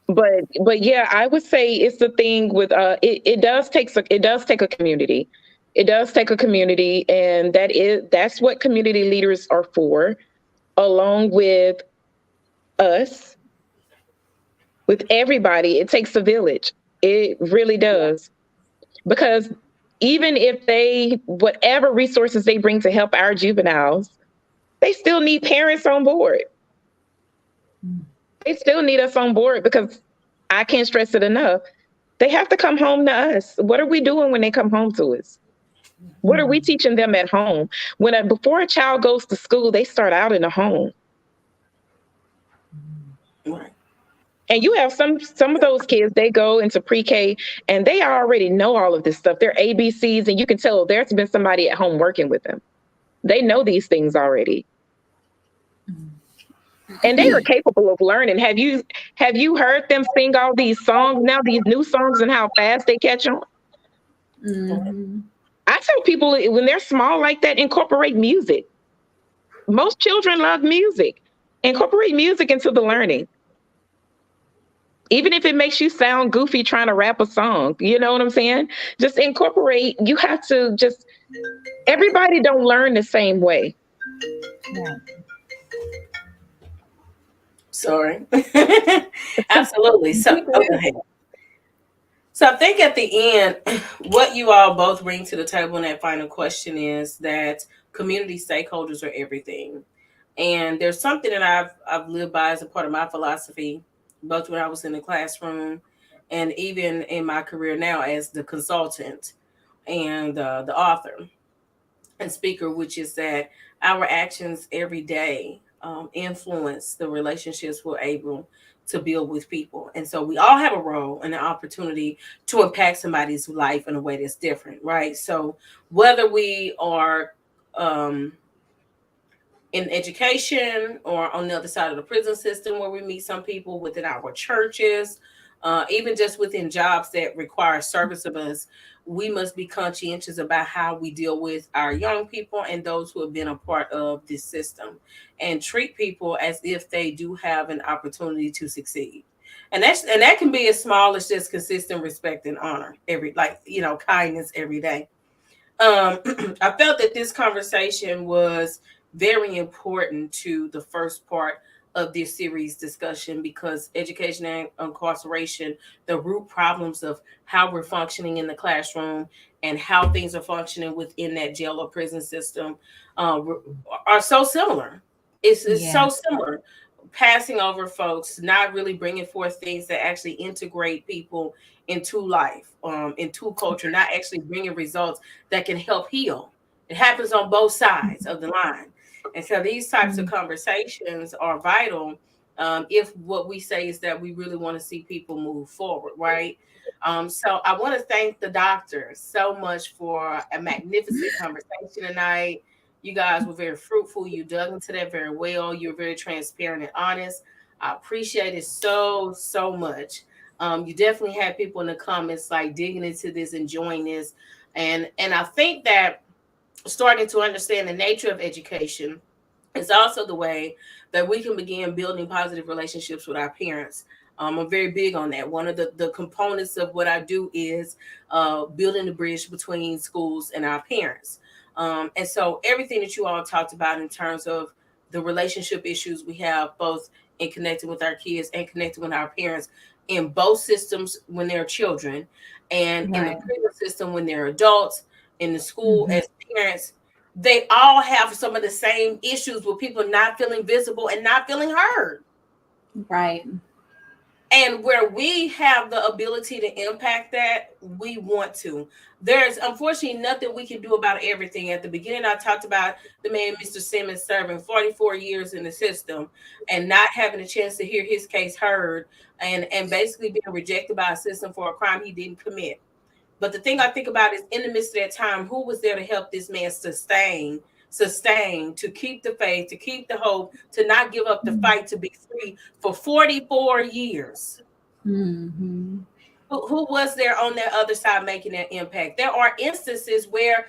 But yeah, I would say it's the thing with it does take a community. It does take a community, and that's what community leaders are for, along with us, with everybody. It takes a village. It really does. Because even if whatever resources they bring to help our juveniles, they still need parents on board. They still need us on board, because I can't stress it enough. They have to come home to us. What are we doing when they come home to us? What are we teaching them at home? Before a child goes to school, they start out in a home. Right. And you have some of those kids, they go into pre-K and they already know all of this stuff. They're ABCs, and you can tell there's been somebody at home working with them. They know these things already. And they are capable of learning. Have you heard them sing all these songs now, these new songs, and how fast they catch on? Mm-hmm. I tell people, when they're small like that, incorporate music. Most children love music. Incorporate music into the learning. Even if it makes you sound goofy trying to rap a song, you know what I'm saying? Just incorporate. You have to everybody don't learn the same way. Right. Sorry. Absolutely. So, okay. So I think at the end, what you all both bring to the table in that final question is that community stakeholders are everything. And there's something that I've lived by as a part of my philosophy, both when I was in the classroom and even in my career now as the consultant and the author and speaker, which is that our actions every day influence the relationships we're able to build with people. And so we all have a role and an opportunity to impact somebody's life in a way that's different, right? So whether we are in education or on the other side of the prison system, where we meet some people within our churches, even just within jobs that require service of us, we must be conscientious about how we deal with our young people and those who have been a part of this system, and treat people as if they do have an opportunity to succeed. And that can be as small as just consistent respect and honor kindness every day. I felt that this conversation was very important to the first part of this series discussion, because education and incarceration, the root problems of how we're functioning in the classroom and how things are functioning within that jail or prison system, are so similar. It's Yeah. so similar. Passing over folks, not really bringing forth things that actually integrate people into life, into culture, not actually bringing results that can help heal. It happens on both sides of the line. And so these types of conversations are vital, if what we say is that we really want to see people move forward, right? So I want to thank the doctors so much for a magnificent conversation tonight. You guys were very fruitful. You dug into that very well. You're very transparent and honest. I appreciate it so, so much. You definitely had people in the comments like digging into this, enjoying this. And I think that starting to understand the nature of education is also the way that we can begin building positive relationships with our parents. I'm very big on that. One of the components of what I do is building the bridge between schools and our parents. And so everything that you all talked about in terms of the relationship issues we have, both in connecting with our kids and connecting with our parents, in both systems when they're children, and in the prison system when they're adults, in the school as parents, they all have some of the same issues with people not feeling visible and not feeling heard. Right. And where we have the ability to impact that, we want to. There's unfortunately nothing we can do about everything. At the beginning, I talked about the man, Mr. Simmons, serving 44 years in the system and not having a chance to hear his case heard, and basically being rejected by a system for a crime he didn't commit. But the thing I think about is, in the midst of that time, who was there to help this man sustain, to keep the faith, to keep the hope, to not give up the fight to be free for 44 years? Mm-hmm. Who was there on that other side making that impact? There are instances where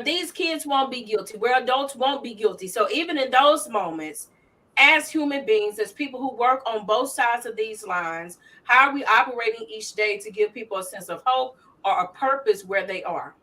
these kids won't be guilty, where adults won't be guilty. So even in those moments, as human beings, as people who work on both sides of these lines, how are we operating each day to give people a sense of hope or a purpose where they are?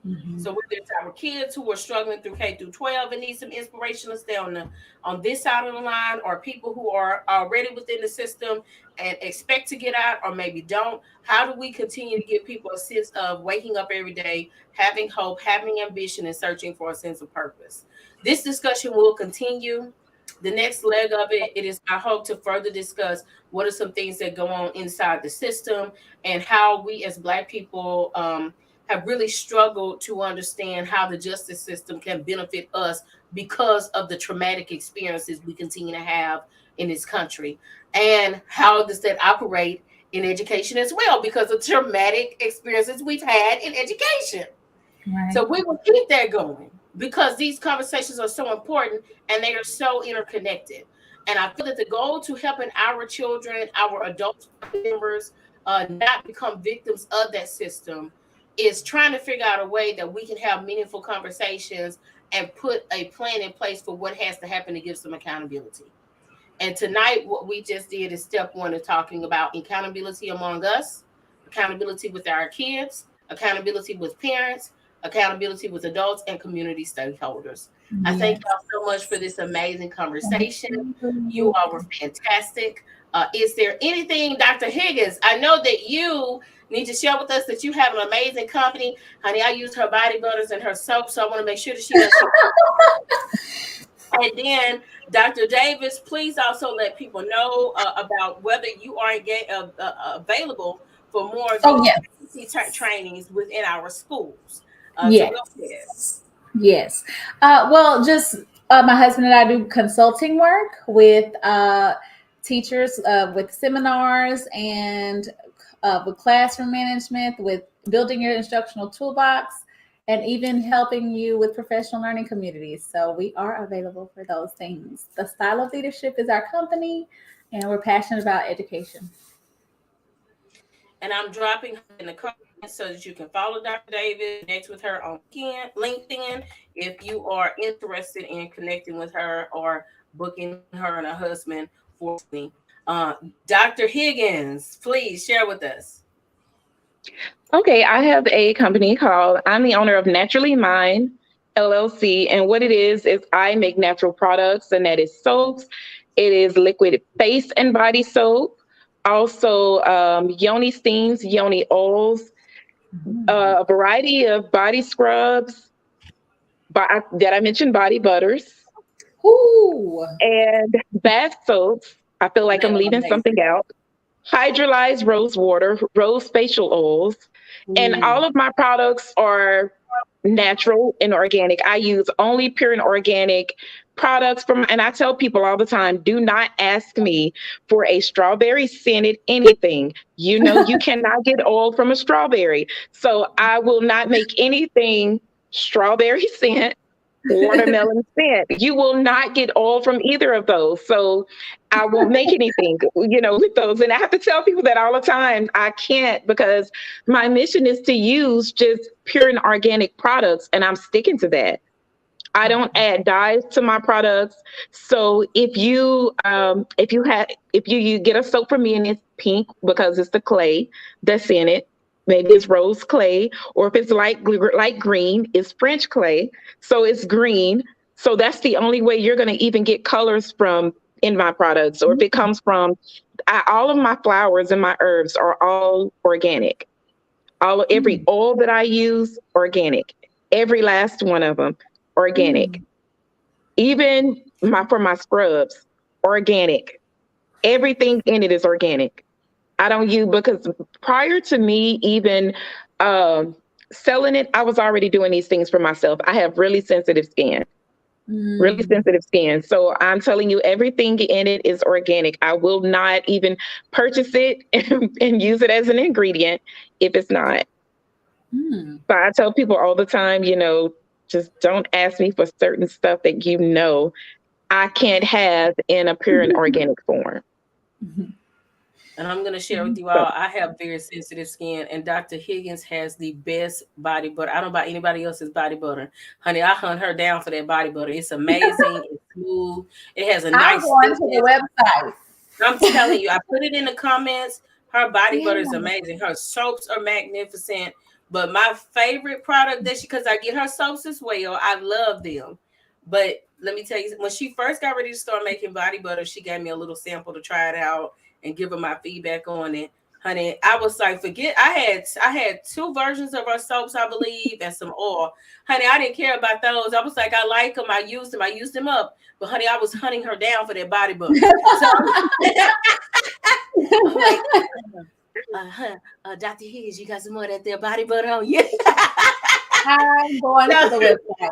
Mhm. So whether it's our kids who are struggling through K through 12 and need some inspiration to stay on this side of the line, or people who are already within the system and expect to get out or maybe don't, how do we continue to give people a sense of waking up every day, having hope, having ambition, and searching for a sense of purpose? This discussion will continue. The next leg of it, it is my hope to further discuss what are some things that go on inside the system and how we as Black people have really struggled to understand how the justice system can benefit us because of the traumatic experiences we continue to have in this country. And how does that operate in education as well, because of traumatic experiences we've had in education. Right. So we will keep that going because these conversations are so important and they are so interconnected. And I feel that the goal to helping our children, our adult members, not become victims of that system is trying to figure out a way that we can have meaningful conversations and put a plan in place for what has to happen to give some accountability. And tonight, what we just did is step one of talking about accountability among us, accountability with our kids, accountability with parents, accountability with adults, and community stakeholders. I thank Yes. y'all so much for this amazing conversation. You Mhm. all were fantastic. Is there anything, Dr. Higgins? I know that you need to share with us that you have an amazing company. Honey, I use her body butters and her soap, so I want to make sure that she does. And then, Dr. Davis, please also let people know about whether you are available for more of Oh these yes. trainings within our schools. So go ahead. Yes. Yes. Well, just my husband and I do consulting work with teachers, with seminars, and with classroom management, with building your instructional toolbox, and even helping you with professional learning communities. So we are available for those things. The Style of Leadership is our company, and we're passionate about education. And I'm dropping her in the comments so that you can follow Dr. Davis, connect with her on LinkedIn if you are interested in connecting with her or booking her and her husband for me. Dr. Higgins, please share with us. Okay, I have a company called, I'm the owner of Naturally Mine LLC. And what it is I make natural products, and that is soaps. It is liquid face and body soap. Also, yoni steams, yoni oils, Mhm. a variety of body scrubs. Did I mention body butters? Ooh. And bath soaps. I feel like They I'm are leaving amazing. something out. Hydrolyzed rose water, rose facial oils, and Ooh. all of my products are natural and organic. I use only pure and organic products from, and I tell people all the time, do not ask me for a strawberry scented anything. You know, you cannot get oil from a strawberry. So I will not make anything strawberry scent, watermelon scent. You will not get oil from either of those. So I won't make anything, with those. And I have to tell people that all the time. I can't, because my mission is to use just pure and organic products, and I'm sticking to that. I don't add dyes to my products. So if you get a soap from me and it's pink because it's the clay that's in it, maybe it's rose clay, or if it's light green, it's French clay, so it's green. So that's the only way you're going to even get colors from in my products. Or if it comes from, all of my flowers and my herbs are all organic. Every Mm, oil that I use, organic. Every last one of them, organic. mm, Even for my scrubs, organic. Everything in it is organic. I don't use, because prior to me even um, selling it, I was already doing these things for myself. I have really sensitive skin. Really mm. sensitive skin. So I'm telling you, everything in it is organic. I will not even purchase it and use it as an ingredient if it's not. Mm. So I tell people all the time, just don't ask me for certain stuff that I can't have in a pure and organic form. Mhm. And I'm going to share with you So all, I have very sensitive skin, and Dr. Higgins has the best body butter. I don't buy anybody else's body butter. Honey, I hunt her down for that body butter. It's amazing. It's smooth. It has a I'm nice going to thickness. the website. I'm telling you, I put it in the comments. Her body Yeah. butter is amazing. Her soaps are magnificent. But my favorite product that because I get her soaps as well, I love them. But let me tell you, when she first got ready to start making body butter, she gave me a little sample to try it out and give her my feedback on it. Honey, I was like, forget. I had 2 versions of her soaps, I believe, and some oil. Honey, I didn't care about those. I was like, I like them. I used them up. But honey, I was hunting her down for that body butter. So I'm like, Dr. Higgins, you got some more of that there body butter on you? I'm going to the website.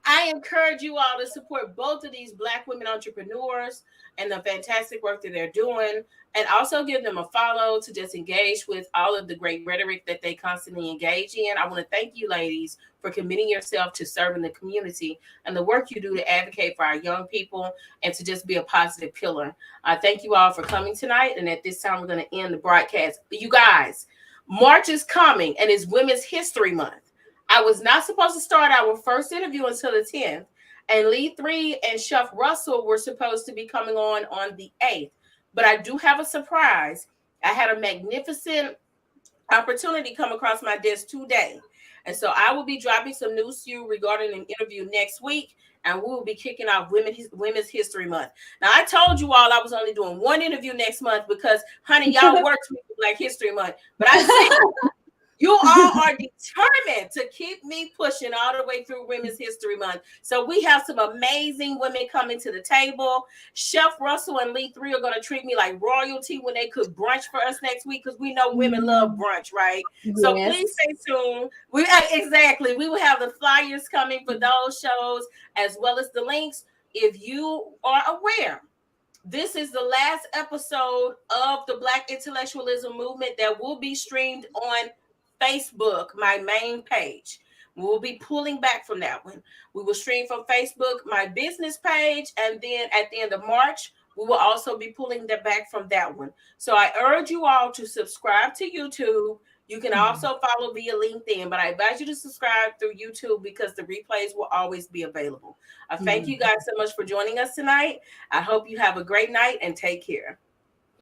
I encourage you all to support both of these Black women entrepreneurs and the fantastic work that they're doing, and also give them a follow to just engage with all of the great rhetoric that they constantly engage in. I want to thank you, ladies, for committing yourself to serving the community and the work you do to advocate for our young people and to just be a positive pillar. I thank you all for coming tonight, and at this time, we're going to end the broadcast. You guys, March is coming, and it's Women's History Month. I was not supposed to start our first interview until the 10th, and Lee 3 and Chef Russell were supposed to be coming on the 8th. But I do have a surprise. I had a magnificent opportunity come across my desk today. And so I will be dropping some news to you regarding an interview next week, and we will be kicking off Women's History Month. Now, I told you all I was only doing 1 interview next month because, honey, y'all worked with Black History Month. But I said, you all are determined to keep me pushing all the way through Women's History Month. So we have some amazing women coming to the table. Chef Russell and Lee 3 are going to treat me like royalty when they cook brunch for us next week, because we know women love brunch, right? Yes. So please stay tuned. Exactly. We will have the flyers coming for those shows as well as the links. If you are aware, this is the last episode of the Black Intellectualism Movement that will be streamed on Facebook, my main page. We will be pulling back from that one. We will stream from Facebook, my business page, and then at the end of March, we will also be pulling that back from that one. So I urge you all to subscribe to YouTube. You can also follow via LinkedIn, but I advise you to subscribe through YouTube because the replays will always be available. I thank you guys so much for joining us tonight. I hope you have a great night and take care.